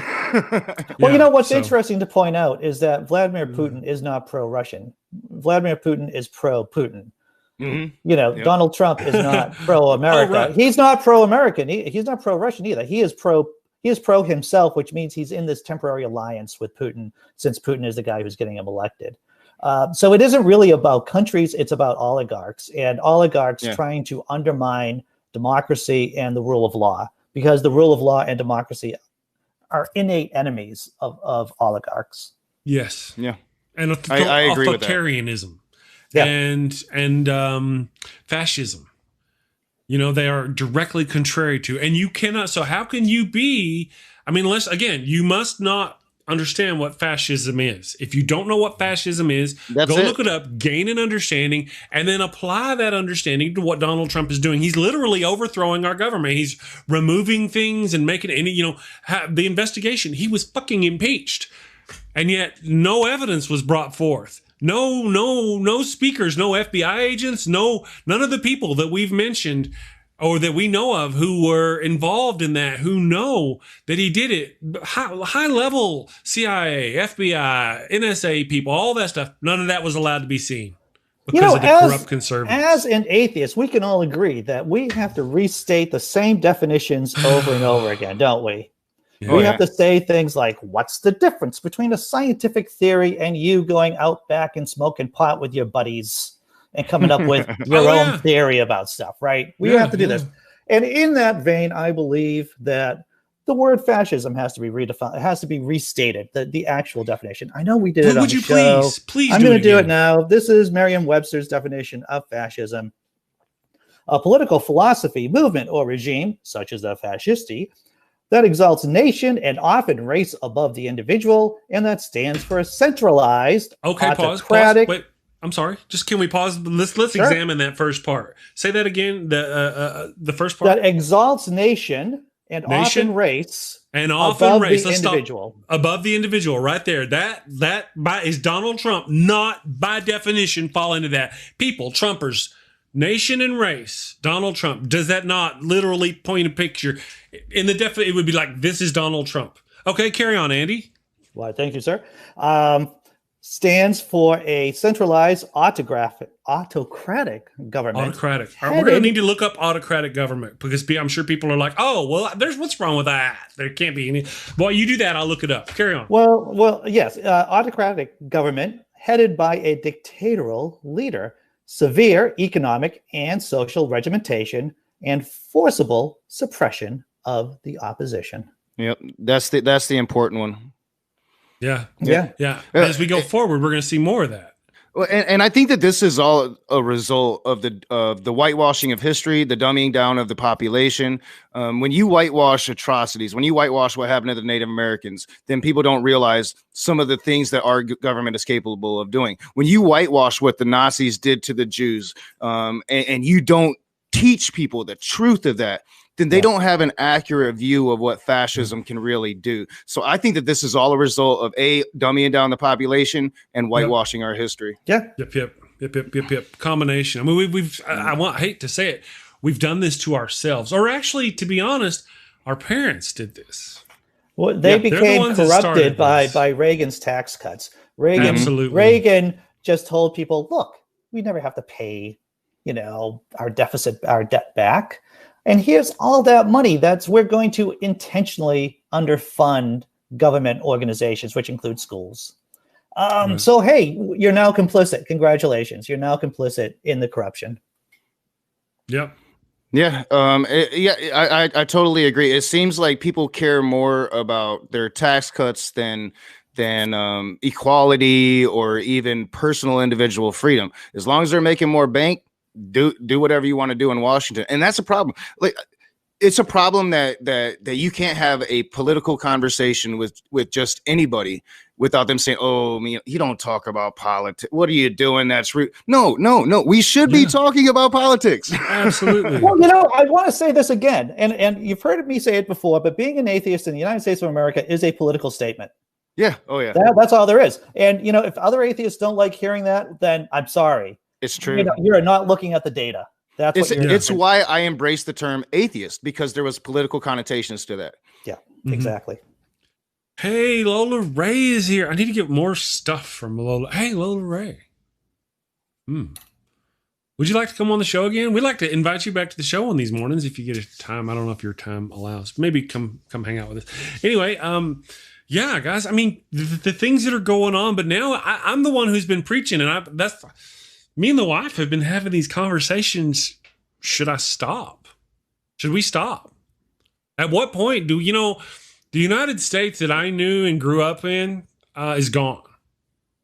Well, you know, what's interesting to point out is that Vladimir Putin is not pro-Russian. Vladimir Putin is pro-Putin. Mm-hmm. You know, Donald Trump is not pro-America. Right. He's not pro-American. He's not pro-Russian either. He is pro himself, which means he's in this temporary alliance with Putin, since Putin is the guy who's getting him elected. So it isn't really about countries. It's about oligarchs, and oligarchs trying to undermine democracy and the rule of law, because the rule of law and democracy are innate enemies of oligarchs. Yes. Yeah. And I agree with that. Authoritarianism. And fascism, you know, they are directly contrary to, and you cannot. So how can you be? I mean, you must not understand what fascism is. If you don't know what fascism is, look it up, gain an understanding, and then apply that understanding to what Donald Trump is doing. He's literally overthrowing our government. He's removing things and making the investigation. He was fucking impeached, and yet no evidence was brought forth. No speakers, no FBI agents, none of the people that we've mentioned or that we know of who were involved in that, who know that he did it. High level CIA, FBI, NSA people, all that stuff. None of that was allowed to be seen because of the corrupt conservatives. As an atheist, we can all agree that we have to restate the same definitions over and over again, don't we? We have to say things like, what's the difference between a scientific theory and you going out back and smoking pot with your buddies and coming up with your own theory about stuff, right? We have to do this. And in that vein, I believe that the word fascism has to be redefined. It has to be restated, the actual definition. I know we did it on the show. Please I'm going to do it now. This is Merriam-Webster's definition of fascism. A political philosophy, movement, or regime, such as the fascisti, that exalts nation and often race above the individual, and that stands for a centralized, autocratic. Wait, I'm sorry. Just can we pause? Let's examine that first part. Say that again. The first part that exalts nation and often race above the individual. Above the individual, right there. That is Donald Trump. Not by definition fall into that. People, Trumpers. Nation and race, Donald Trump. Does that not literally point a picture? In the it would be like, this is Donald Trump. Okay, carry on, Andy. Well, thank you, sir. Stands for a centralized autocratic government. Autocratic. We're going to need to look up autocratic government, because I'm sure people are like, oh, well, what's wrong with that? There can't be any. While you do that, I'll look it up. Carry on. Well, yes. Autocratic government headed by a dictatorial leader. Severe economic and social regimentation and forcible suppression of the opposition. Yep, that's the important one. Yeah. As we go forward, we're going to see more of that. Well, and I think that this is all a result of the whitewashing of history, the dumbing down of the population. When you whitewash atrocities, when you whitewash what happened to the Native Americans, then people don't realize some of the things that our government is capable of doing. When you whitewash what the Nazis did to the Jews, and you don't teach people the truth of that, then they don't have an accurate view of what fascism can really do. So I think that this is all a result of dumbing down the population and whitewashing our history. Yeah. Yep. Combination. I mean, I hate to say it, we've done this to ourselves, or actually, to be honest, our parents did this. Well, they became corrupted by Reagan's tax cuts. Reagan just told people, look, we never have to pay, our debt back. And here's all that money we're going to intentionally underfund government organizations, which include schools. So, hey, you're now complicit. Congratulations. You're now complicit in the corruption. Yep. Yeah, I totally agree. It seems like people care more about their tax cuts than equality or even personal individual freedom. As long as they're making more bank, do whatever you want to do in Washington, and that's a problem. Like, it's a problem that you can't have a political conversation with just anybody without them saying, "Oh, you don't talk about politics. What are you doing? That's rude." No. We should be talking about politics. Absolutely. Well, I want to say this again, and you've heard me say it before, but being an atheist in the United States of America is a political statement. Yeah. Oh, yeah. That's all there is. And if other atheists don't like hearing that, then I'm sorry. It's true. You're not looking at the data. It's why I embrace the term atheist, because there was political connotations to that. Yeah, exactly. Hey, Lola Ray is here. I need to get more stuff from Lola. Hey, Lola Ray. Would you like to come on the show again? We'd like to invite you back to the show on these mornings if you get a time. I don't know if your time allows. Maybe come hang out with us. Anyway, yeah, guys. I mean, the things that are going on, but now I'm the one who's been preaching, and that's me and the wife have been having these conversations. Should I stop? Should we stop? At what point do the United States that I knew and grew up in is gone?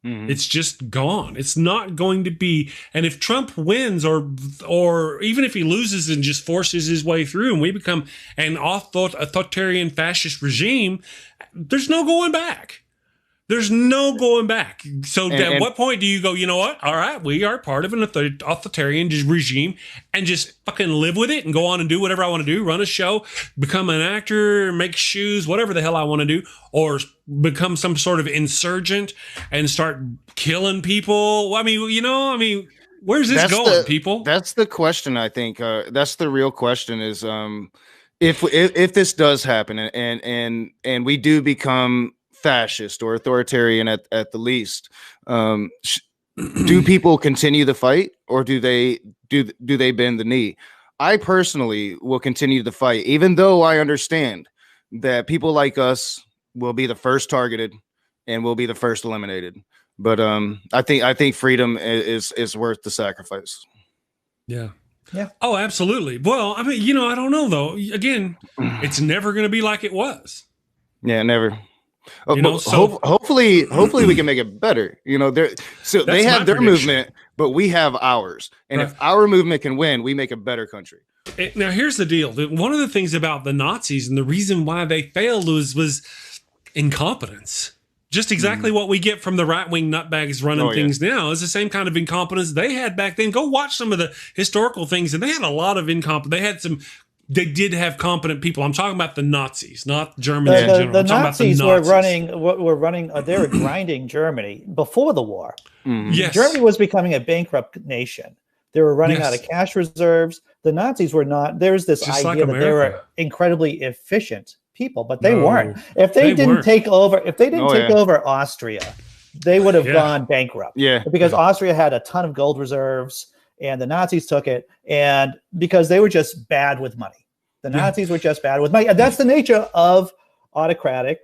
Mm-hmm. It's just gone. It's not going to be. And if Trump wins, or even if he loses and just forces his way through, and we become an authoritarian fascist regime, there's no going back. There's no going back. So at what point do you go, you know what? All right, we are part of an authoritarian regime, and just fucking live with it and go on and do whatever I want to do, run a show, become an actor, make shoes, whatever the hell I want to do, or become some sort of insurgent and start killing people. I mean, where's this going, people? That's the question, I think. That's the real question is if this does happen and we do become fascist or authoritarian at the least, do people continue the fight, or do they bend the knee? I personally will continue the fight, even though I understand that people like us will be the first targeted and will be the first eliminated. But I think freedom is worth the sacrifice. Yeah. Yeah. Oh, absolutely. Well, I mean, I don't know though. Again, it's never going to be like it was. Yeah, never. Hopefully we can make it better. They have their movement, but we have ours. And if our movement can win, we make a better country. Now, here's the deal. One of the things about the Nazis and the reason why they failed was incompetence. Just exactly what we get from the right-wing nutbags running things now is the same kind of incompetence they had back then. Go watch some of the historical things, and they had a lot of incompetence. They did have competent people. I'm talking about the Nazis, not Germany in general. The Nazis were running. They were grinding Germany before the war. Mm-hmm. Yes. Germany was becoming a bankrupt nation. They were running out of cash reserves. The Nazis were not. There's this just idea like that they were incredibly efficient people, but they weren't. If they didn't take over Austria, they would have gone bankrupt. Yeah, because Austria had a ton of gold reserves, and the Nazis took it, and because they were just bad with money. The Nazis were just bad with money. And that's the nature of autocratic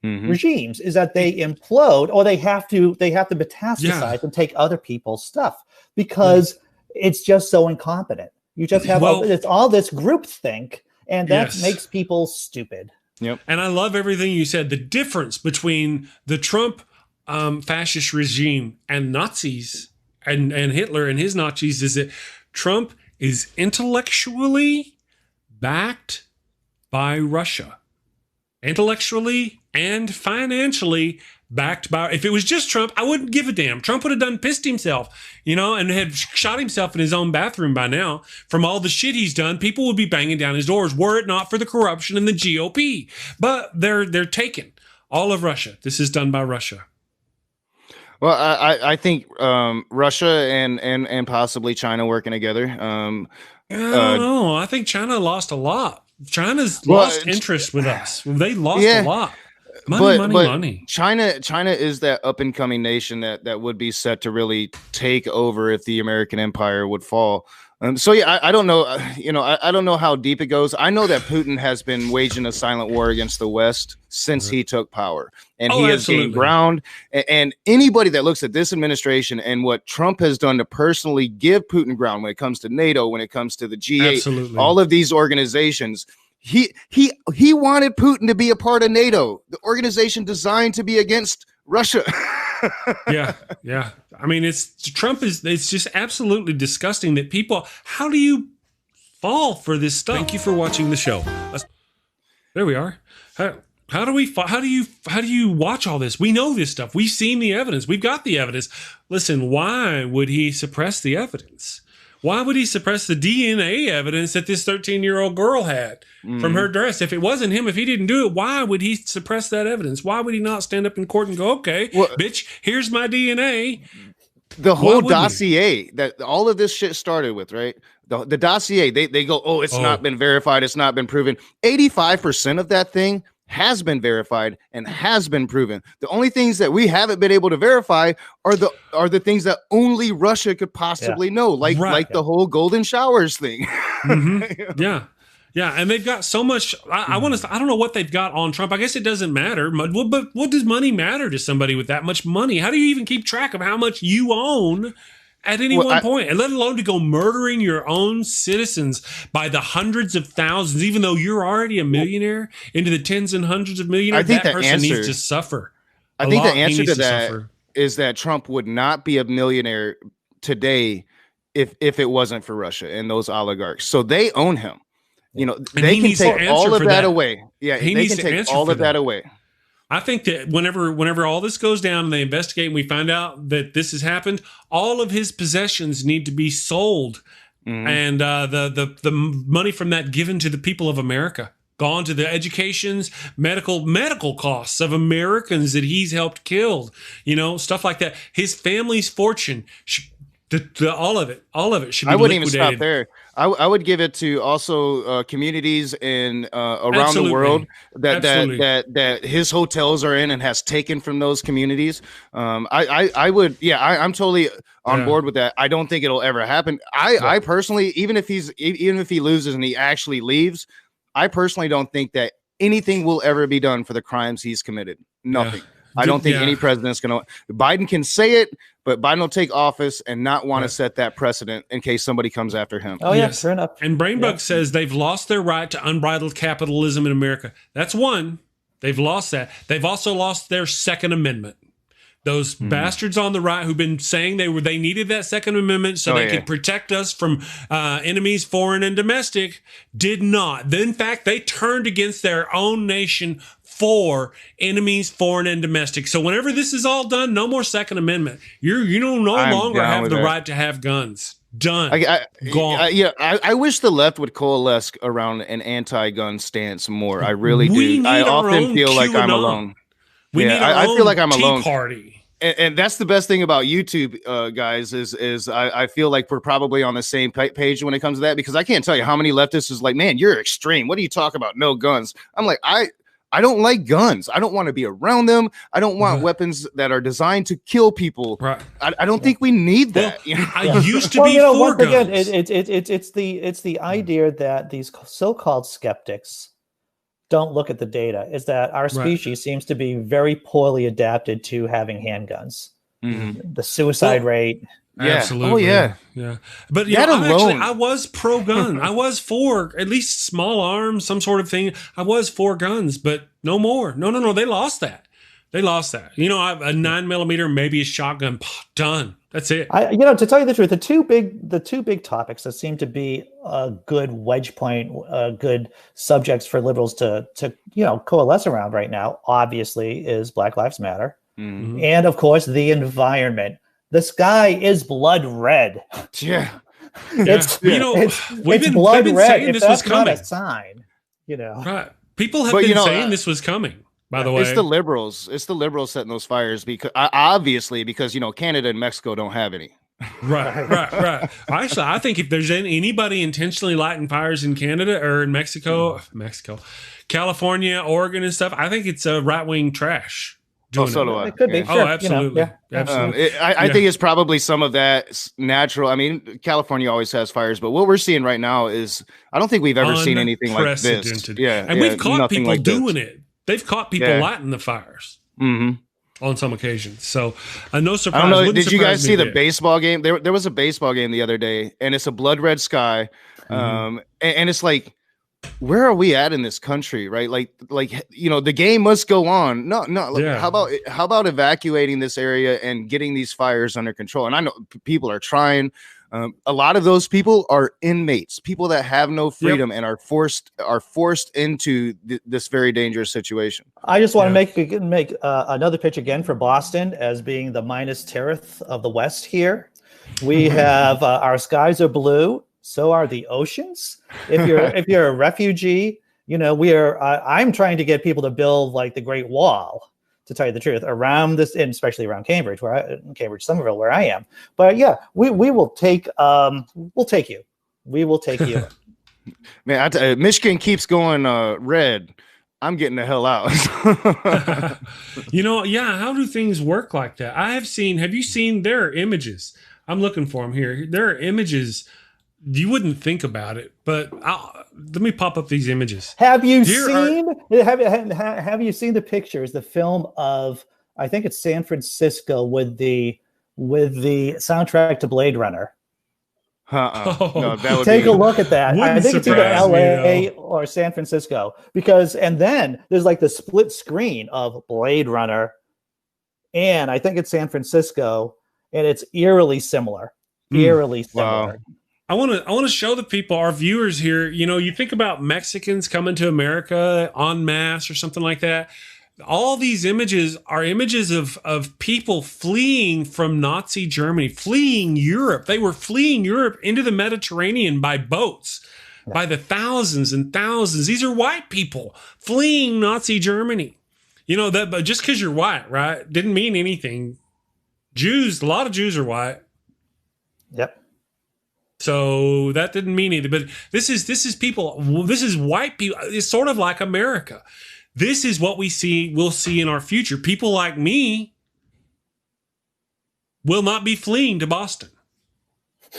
regimes, is that they implode, or they have to metastasize and take other people's stuff because it's just so incompetent. You just have it's all this groupthink, and that makes people stupid. Yep. And I love everything you said. The difference between the Trump fascist regime and Nazis and Hitler and his Nazis is that Trump is intellectually backed by Russia. Intellectually and financially backed by. If it was just Trump, I wouldn't give a damn. Trump would have pissed himself, and had shot himself in his own bathroom by now from all the shit he's done. People would be banging down his doors were it not for the corruption in the GOP. But they're taken. All of Russia. This is done by Russia. Well, I think Russia and possibly China working together. I don't know. I think China lost a lot. China's lost interest with us. They lost a lot. Money. China is that up and coming nation that would be set to really take over if the American empire would fall. So yeah, I don't know. I don't know how deep it goes. I know that Putin has been waging a silent war against the West since he took power, and he has gained ground. And anybody that looks at this administration and what Trump has done to personally give Putin ground when it comes to NATO, when it comes to the G8, all of these organizations, he wanted Putin to be a part of NATO, the organization designed to be against Russia. Yeah. I mean, it's just absolutely disgusting that people, how do you fall for this stuff? Thank you for watching the show. There we are. How do you watch all this? We know this stuff. We've seen the evidence. We've got the evidence. Listen, why would he suppress the evidence? Why would he suppress the DNA evidence that this 13-year-old girl had from her dress? If it wasn't him, if he didn't do it, why would he suppress that evidence? Why would he not stand up in court and go, okay, bitch, here's my DNA? The whole dossier that all of this shit started with, right? The dossier, they go, oh, it's not been verified. It's not been proven. 85% of that thing has been verified and has been proven. The only things that we haven't been able to verify are the things that only Russia could possibly know, like the whole golden showers thing. Yeah, and they've got so much. I don't know what they've got on Trump. I guess it doesn't matter. But what does money matter to somebody with that much money? How do you even keep track of how much you own at any one point, and let alone to go murdering your own citizens by the hundreds of thousands, even though you're already a millionaire, into the tens and hundreds of millionaires? I think that person needs to suffer. I think the answer to that is that Trump would not be a millionaire today if it wasn't for Russia and those oligarchs. So they own him. You know, they can take all of that away. Yeah, they can take all of that away. I think that whenever all this goes down and they investigate and we find out that this has happened, all of his possessions need to be sold, and the money from that given to the people of America, gone to the educations, medical costs of Americans that he's helped kill, stuff like that. His family's fortune, all of it should be liquidated. I wouldn't even stop there. I would give it to also communities in around the world that his hotels are in and has taken from those communities. I would, I'm totally on board with that. I don't think it'll ever happen. I personally, even if he loses and he actually leaves, I personally don't think that anything will ever be done for the crimes he's committed. Nothing. I don't think any president's going to. Biden can say it, but Biden will take office and not want to set that precedent in case somebody comes after him. Oh, yeah, fair enough. And Brainbug says they've lost their right to unbridled capitalism in America. That's one. They've lost that. They've also lost their Second Amendment. Those bastards on the right who've been saying they needed that Second Amendment so they could protect us from enemies, foreign and domestic, did not. In fact, they turned against their own nation for enemies, foreign and domestic. So whenever this is all done, no more Second Amendment. You no longer have the right to have guns. Done. Gone. I wish the left would coalesce around an anti-gun stance more. I really do. I often feel like I'm alone. I feel like I'm alone. Party. And that's the best thing about YouTube, guys, is I feel like we're probably on the same page when it comes to that, because I can't tell you how many leftists is like, man, you're extreme. What do you talk about? No guns. I'm like, I don't like guns. I don't want to be around them. I don't want weapons that are designed to kill people. Right. I don't think we need that. Well, I used to be for guns. Again, it's the idea that these so-called skeptics don't look at the data. Is that our species seems to be very poorly adapted to having handguns. The suicide rate. Yeah. Absolutely. Oh, yeah. But I was pro-gun. I was for at least small arms, some sort of thing. I was for guns, but no more. No. They lost that. A 9mm, maybe a shotgun. Done. That's it. To tell you the truth, the two big topics that seem to be a good wedge point, good subjects for liberals to coalesce around right now, obviously, is Black Lives Matter, and of course the environment. The sky is blood red. Yeah. We've been saying this was coming. Not a sign, Right. People have been saying this was coming. By the way, it's the liberals setting those fires because Canada and Mexico don't have any. Right. Actually, I think if there's anybody intentionally lighting fires in Canada or in Mexico, California, Oregon and stuff, I think it's right-wing trash. doing so do I. It could be. Yeah. Sure. Oh, absolutely. Absolutely. I think it's probably some of that natural. I mean, California always has fires, but what we're seeing right now is I don't think we've ever seen anything like this. Unprecedented. Yeah, and we've caught people like doing it. They've caught people lighting the fires on some occasions. So, no surprise. I don't know. Did you guys see the baseball game? There was a baseball game the other day, and it's a blood red sky, and it's like, where are we at in this country, right? Like the game must go on. No. How about evacuating this area and getting these fires under control? And I know people are trying. A lot of those people are inmates, people that have no freedom and are forced into this very dangerous situation. I just want to make another pitch again for Boston as being the Minas Tirith of the West here. We have our skies are blue. So are the oceans. If you're a refugee, I'm trying to get people to build like the Great Wall, to tell you the truth, around this, and especially around Cambridge, Cambridge, Somerville, where I am. But yeah, we will take we'll take you. We will take you. Man, Michigan keeps going red. I'm getting the hell out. How do things work like that? Have you seen their images? I'm looking for them here. There are images. You wouldn't think about it, but let me pop up these images. Have you seen the pictures, the film of, I think it's San Francisco with the soundtrack to Blade Runner? No, that would take a look at that. I think it's either LA or San Francisco, and then there's like the split screen of Blade Runner, and I think it's San Francisco, and it's eerily similar. Wow. I want to show the people, our viewers here, you think about Mexicans coming to America en masse or something like that. All these images are images of people fleeing from Nazi Germany, fleeing Europe. They were fleeing Europe into the Mediterranean by boats, by the thousands and thousands. These are white people fleeing Nazi Germany. But just because you're white, right, didn't mean anything. A lot of Jews are white. Yep. So that didn't mean anything, but this is people. This is white people. It's sort of like America. This is what we'll see in our future. People like me will not be fleeing to Boston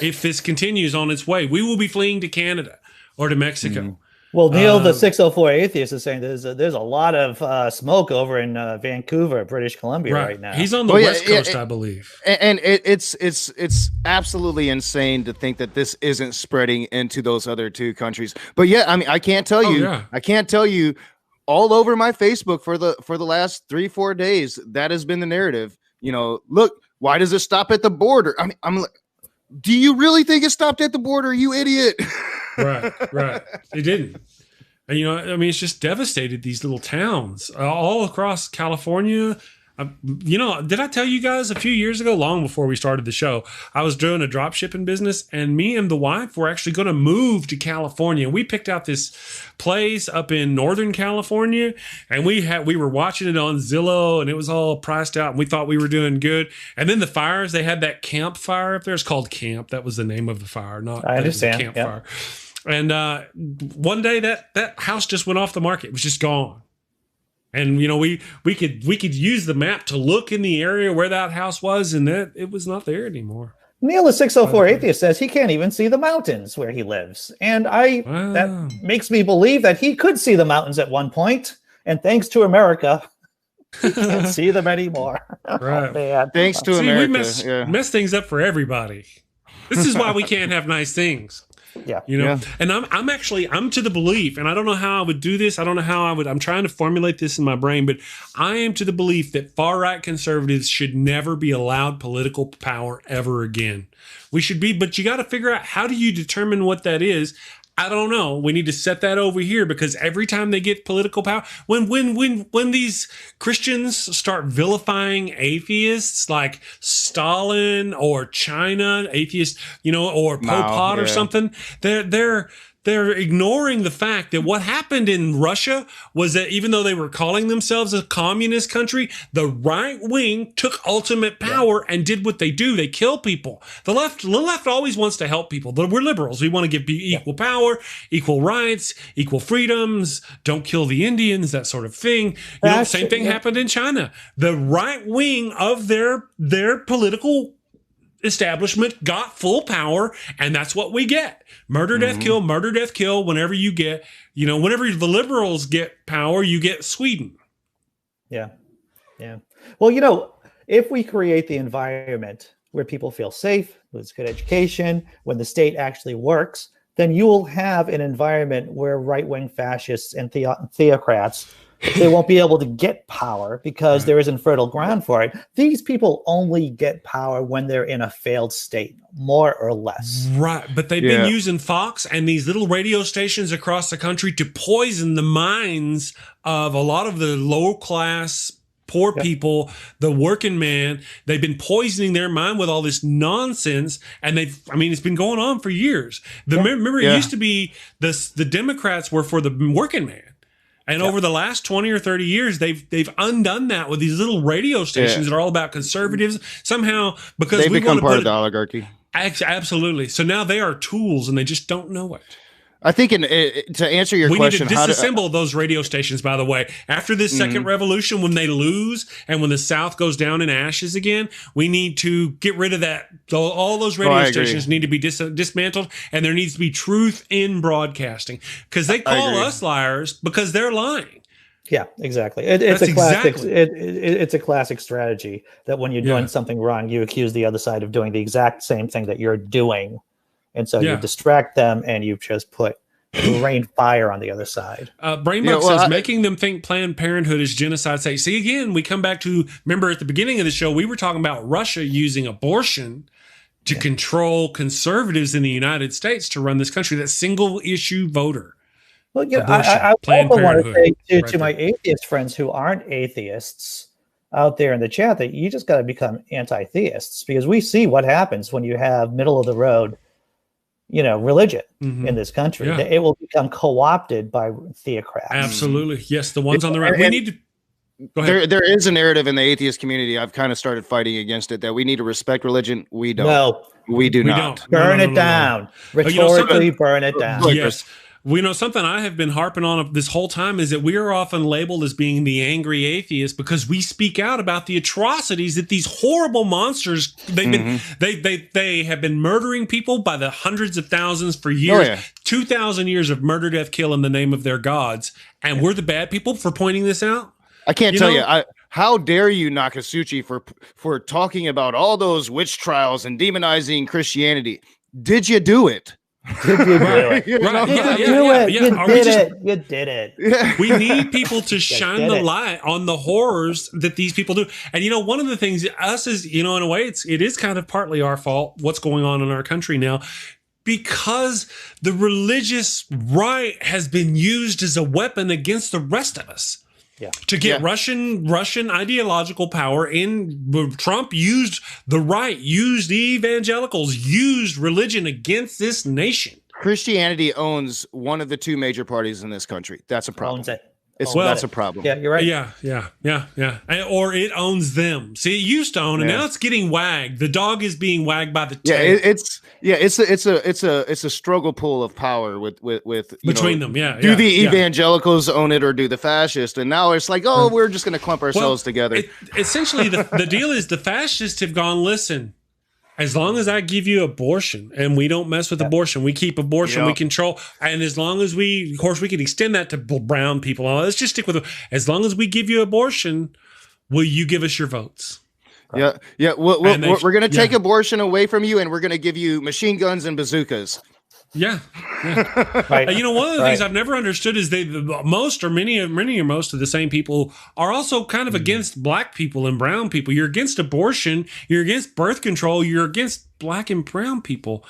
if this continues on its way. We will be fleeing to Canada or to Mexico. Well, Neil, the 604 atheist, is saying there's a lot of smoke over in Vancouver, British Columbia right now. He's on the West Coast, I believe. And it's absolutely insane to think that this isn't spreading into those other two countries. But yeah, I mean, I can't tell you all over my Facebook for the last 3-4 days, that has been the narrative. Look, why does it stop at the border? I mean, I'm like, do you really think it stopped at the border, you idiot? Right. It didn't. And, it's just devastated these little towns all across California. Did I tell you guys a few years ago, long before we started the show, I was doing a drop shipping business, and me and the wife were actually going to move to California. We picked out this place up in Northern California, and we were watching it on Zillow, and it was all priced out, and we thought we were doing good. And then the fires, they had that campfire up there. It's called Camp. That was the name of the fire, not I understand. Campfire. And one day that house just went off the market. It was just gone. And we could use the map to look in the area where that house was, and that it was not there anymore. Neil, the 604 atheist, says he can't even see the mountains where he lives, and that makes me believe that he could see the mountains at one point, and thanks to America, he can't see them anymore. Right. Oh, man. Thanks to America, we mess things up for everybody. This is why we can't have nice things. Yeah. And I'm to the belief, and I don't know how I would do this. I don't know how I'm trying to formulate this in my brain, but I am to the belief that far right conservatives should never be allowed political power ever again. We should be, but you got to figure out, how do you determine what that is? I don't know. We need to set that over here, because every time they get political power, when these Christians start vilifying atheists like Stalin or China, atheists, or Pol Pot or something, they're they're ignoring the fact that what happened in Russia was that even though they were calling themselves a communist country, the right wing took ultimate power and did what they do. They kill people. The left always wants to help people. We're liberals. We want to give equal power, equal rights, equal freedoms. Don't kill the Indians, that sort of thing. You know, same thing happened in China. The right wing of their political establishment got full power, and that's what we get. Murder, death, kill. Whenever you get, whenever the liberals get power, you get Sweden. Yeah. Well, if we create the environment where people feel safe, with good education, when the state actually works, then you will have an environment where right-wing fascists and theocrats, they won't be able to get power because there isn't fertile ground for it. These people only get power when they're in a failed state, more or less. Right. But they've been using Fox and these little radio stations across the country to poison the minds of a lot of the low class, poor people, the working man. They've been poisoning their mind with all this nonsense. And it's been going on for years. Remember, it used to be the Democrats were for the working man. And over the last 20 or 30 years, they've undone that with these little radio stations that are all about conservatives somehow, because they become part of the oligarchy. Absolutely. So now they are tools and they just don't know it. I think to answer your question, we need to disassemble those radio stations, by the way. After this second revolution, when they lose and when the South goes down in ashes again, we need to get rid of that. All those radio stations need to be dismantled, and there needs to be truth in broadcasting, because they call us liars because they're lying. Yeah, exactly. It's a classic. It's a classic strategy that when you're doing something wrong, you accuse the other side of doing the exact same thing that you're doing. And so you distract them, and you just rain fire on the other side. Brainbox says, making them think Planned Parenthood is genocide. See, again, we come back to, remember at the beginning of the show, we were talking about Russia using abortion to control conservatives in the United States to run this country, that single issue voter. Well, I also want to say to my atheist friends who aren't atheists out there in the chat that you just got to become anti-theists, because we see what happens when you have middle of the road religion in this country. It will become co-opted by theocrats. Absolutely. Yes, the ones on the right. We need to go ahead. There is a narrative in the atheist community. I've kind of started fighting against it, that we need to respect religion. We don't. No. We do not. Burn it down. Rhetorically burn it down. Yes. We know something I have been harping on this whole time is that we are often labeled as being the angry atheist because we speak out about the atrocities that these horrible monsters they have been murdering people by the hundreds of thousands for years. 2,000 years of murder, death, kill in the name of their gods, and we're the bad people for pointing this out. I can't tell you. How dare you, Nokasuchi, for talking about all those witch trials and demonizing Christianity? Did you do it? Did you do it? You did it. Yeah. We need people to shine the light on the horrors that these people do. And one of the things us is, in a way, it is kind of partly our fault what's going on in our country now, because the religious right has been used as a weapon against the rest of us. To get Russian ideological power in. Trump used the right, used evangelicals, used religion against this nation. Christianity owns one of the two major parties in this country. That's a problem. That's a problem. Yeah, you're right. Yeah. Or it owns them. See, it used to own, and now it's getting wagged. The dog is being wagged by the tail. It's a struggle pool of power with between them. Do the evangelicals own it, or do the fascists? And now it's like, we're just going to clump ourselves together. Essentially, the deal is the fascists have gone, listen, as long as I give you abortion and we don't mess with abortion, we keep abortion, we control. And as long as we can extend that to brown people. Let's just stick with it. As long as we give you abortion, will you give us your votes? Yeah. We're going to take abortion away from you, and we're going to give you machine guns and bazookas. Yeah. Right. One of the things I've never understood is many or most of the same people are also kind of against black people and brown people. You're against abortion. You're against birth control. You're against black and brown people.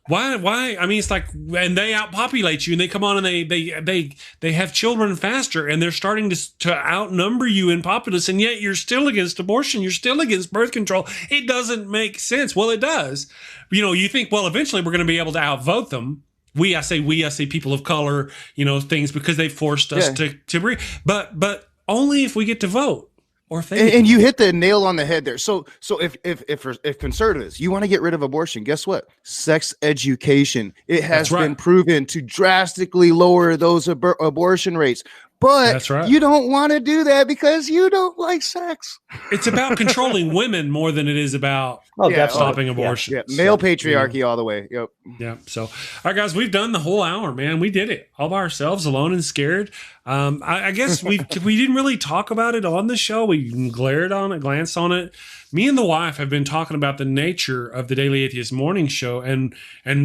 Why? I mean, it's like, and they outpopulate you, and they come on and they have children faster, and they're starting to outnumber you in populace, and yet you're still against abortion. You're still against birth control. It doesn't make sense. Well, it does. You think, well, eventually we're going to be able to outvote them. I say people of color, things because they forced us to read. But only if we get to vote. Or and you hit the nail on the head there. So if conservatives, you want to get rid of abortion, guess what? Sex education. It has been proven to drastically lower those abortion rates. But you don't want to do that because you don't like sex. It's about controlling women more than it is about stopping abortion. Yeah. Male patriarchy all the way. Yep. Yeah. So, all right, guys, we've done the whole hour, man. We did it all by ourselves, alone and scared. I guess we didn't really talk about it on the show. We glanced on it. Me and the wife have been talking about the nature of the Daily Atheist Morning Show and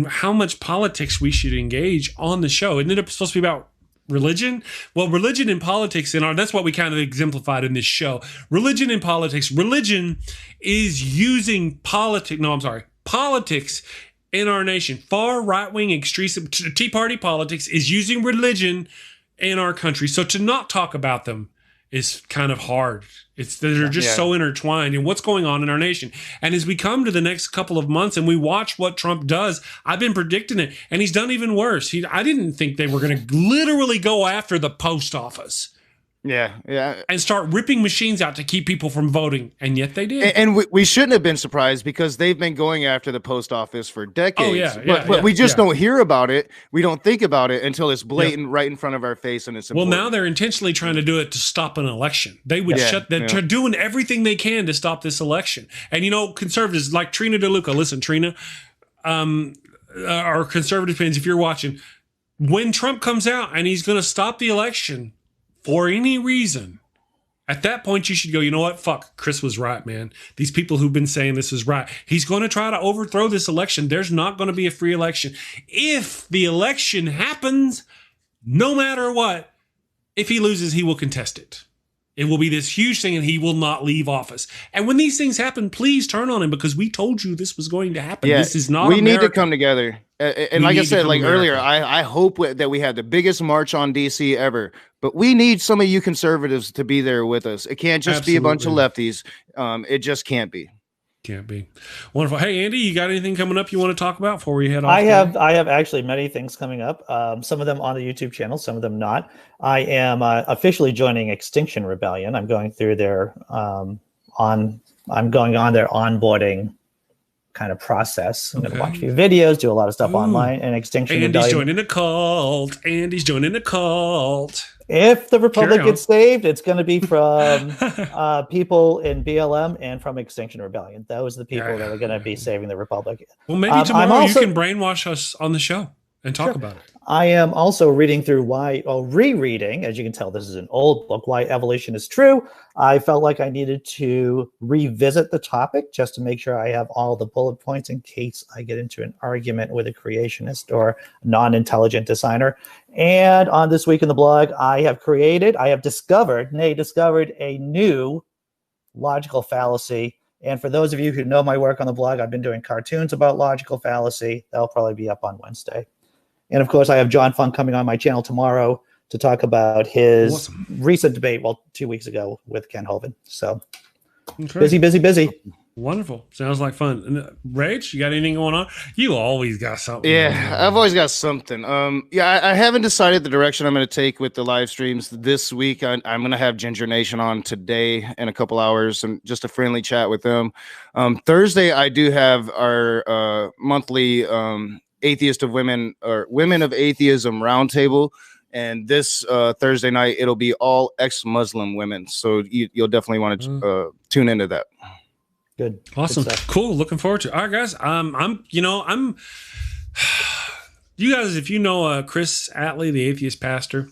how much politics we should engage on the show. Isn't it supposed to be about religion? Well, religion and politics that's what we kind of exemplified in this show. Religion and politics. Religion is using politics in our nation. Far right-wing extreme Tea Party politics is using religion in our country. So to not talk about them is kind of hard. They're just so intertwined in what's going on in our nation. And as we come to the next couple of months and we watch what Trump does, I've been predicting it, and he's done even worse. I didn't think they were going to literally go after the post office. Yeah. And start ripping machines out to keep people from voting. And yet they did. And we shouldn't have been surprised because they've been going after the post office for decades. But we just don't hear about it. We don't think about it until it's blatant right in front of our face. And it's important. Well, now they're intentionally trying to do it to stop an election. They would they're doing everything they can to stop this election. And, conservatives like Trina DeLuca, listen, Trina, our conservative fans, if you're watching, when Trump comes out and he's going to stop the election, for any reason, at that point, you should go, you know what? Fuck, Chris was right, man. These people who've been saying this is right. He's going to try to overthrow this election. There's not going to be a free election. If the election happens, no matter what, if he loses, he will contest it. It will be this huge thing and he will not leave office. And when these things happen, please turn on him because we told you this was going to happen. This is not America. Need to come together. And like I said, like earlier, I hope that we had the biggest march on DC ever. But we need some of you conservatives to be there with us. It can't just be a bunch of lefties. It just can't be. Can't be. Wonderful. Hey, Andy, you got anything coming up you want to talk about before we head off? I have actually many things coming up. Some of them on the YouTube channel, some of them not. I am officially joining Extinction Rebellion. I'm going through their I'm going on their onboarding kind of process. I'm going to watch a few videos, do a lot of stuff online, and Extinction Rebellion. Andy's joining a cult. Andy's joining a cult. If the Republic gets saved, it's going to be from people in BLM and from Extinction Rebellion. Those are the people that are going to be saving the Republic. Well, maybe tomorrow you can brainwash us on the show and talk about it. I am also reading through rereading, as you can tell, this is an old book, Why Evolution is True. I felt like I needed to revisit the topic just to make sure I have all the bullet points in case I get into an argument with a creationist or non-intelligent designer. And on This Week in the Blog, I have discovered a new logical fallacy. And for those of you who know my work on the blog, I've been doing cartoons about logical fallacy. That'll probably be up on Wednesday. And of course, I have John Funk coming on my channel tomorrow to talk about his recent debate, 2 weeks ago with Ken Hovind. So busy. Wonderful. Sounds like fun. And Rach, you got anything going on? You always got something. Yeah, I've always got something. I haven't decided the direction I'm going to take with the live streams this week. I'm going to have Ginger Nation on today in a couple hours and just a friendly chat with them. Thursday, I do have our monthly Atheist of Women or Women of Atheism Roundtable. And this Thursday night, it'll be all ex-Muslim women. So you'll definitely want to tune into that. Good. Awesome. Good, cool. Looking forward to it. All right, guys. You guys, if you know Chris Atlee, the atheist pastor,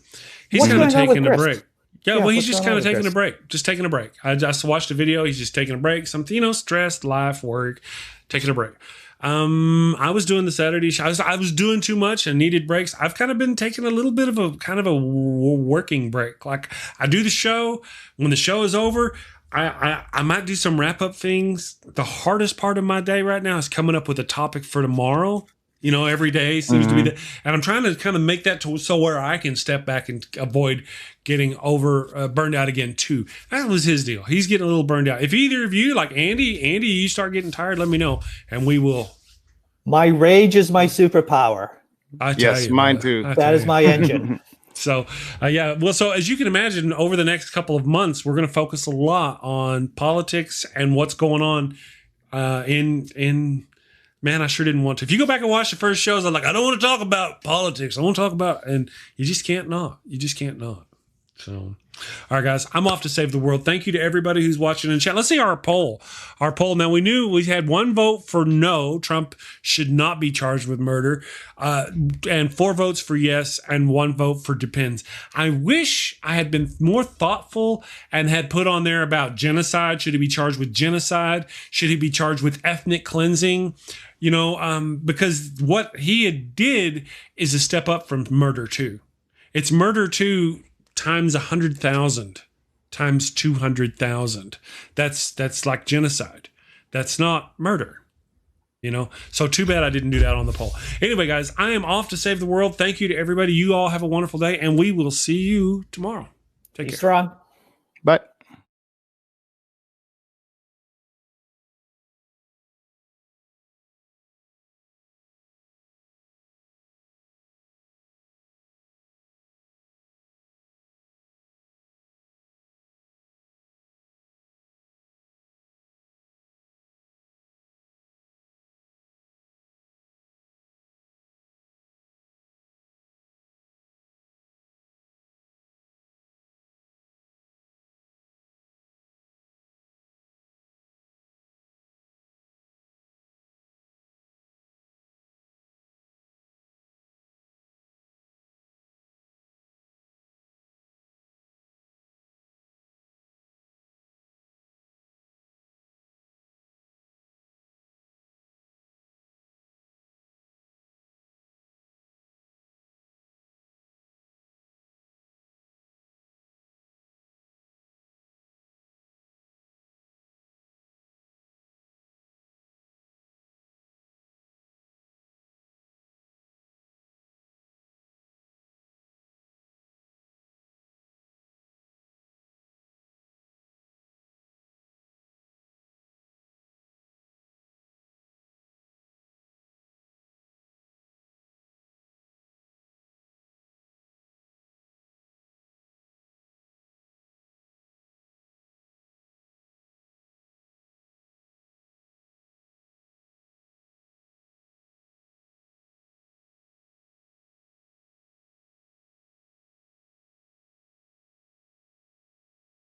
he's kind of taking a break. Yeah, well, he's just kind of taking a break. Just taking a break. I just watched a video. He's just taking a break. Something, stressed, life, work, taking a break. I was doing the Saturday show. I was doing too much and needed breaks. I've kind of been taking a little bit of a kind of a working break. Like I do the show. When the show is over, I might do some wrap up things. The hardest part of my day right now is coming up with a topic for tomorrow. Every day seems to be that. And I'm trying to kind of make that so where I can step back and avoid getting burned out again too. That was his deal. He's getting a little burned out. If either of you, like Andy, you start getting tired, let me know and we will. My rage is my superpower. I tell Yes, you, mine man. too. I That tell is you. my engine. So, yeah. Well, so as you can imagine, over the next couple of months, we're going to focus a lot on politics and what's going on in. Man, I sure didn't want to. If you go back and watch the first shows, I'm like, I don't want to talk about politics. I want to talk about, and you just can't not. You just can't not. So, all right, guys, I'm off to save the world. Thank you to everybody who's watching in chat. Let's see our poll. Our poll. Now, we knew we had one vote for no. Trump should not be charged with murder, and 4 votes for yes, and 1 vote for depends. I wish I had been more thoughtful and had put on there about genocide. Should he be charged with genocide? Should he be charged with ethnic cleansing? You know, because what he did is a step up from murder too. It's murder too times 100,000 times 200,000. That's like genocide. That's not murder. You know, so too bad I didn't do that on the poll. Anyway, guys, I am off to save the world. Thank you to everybody. You all have a wonderful day, and we will see you tomorrow. Take care. Strong.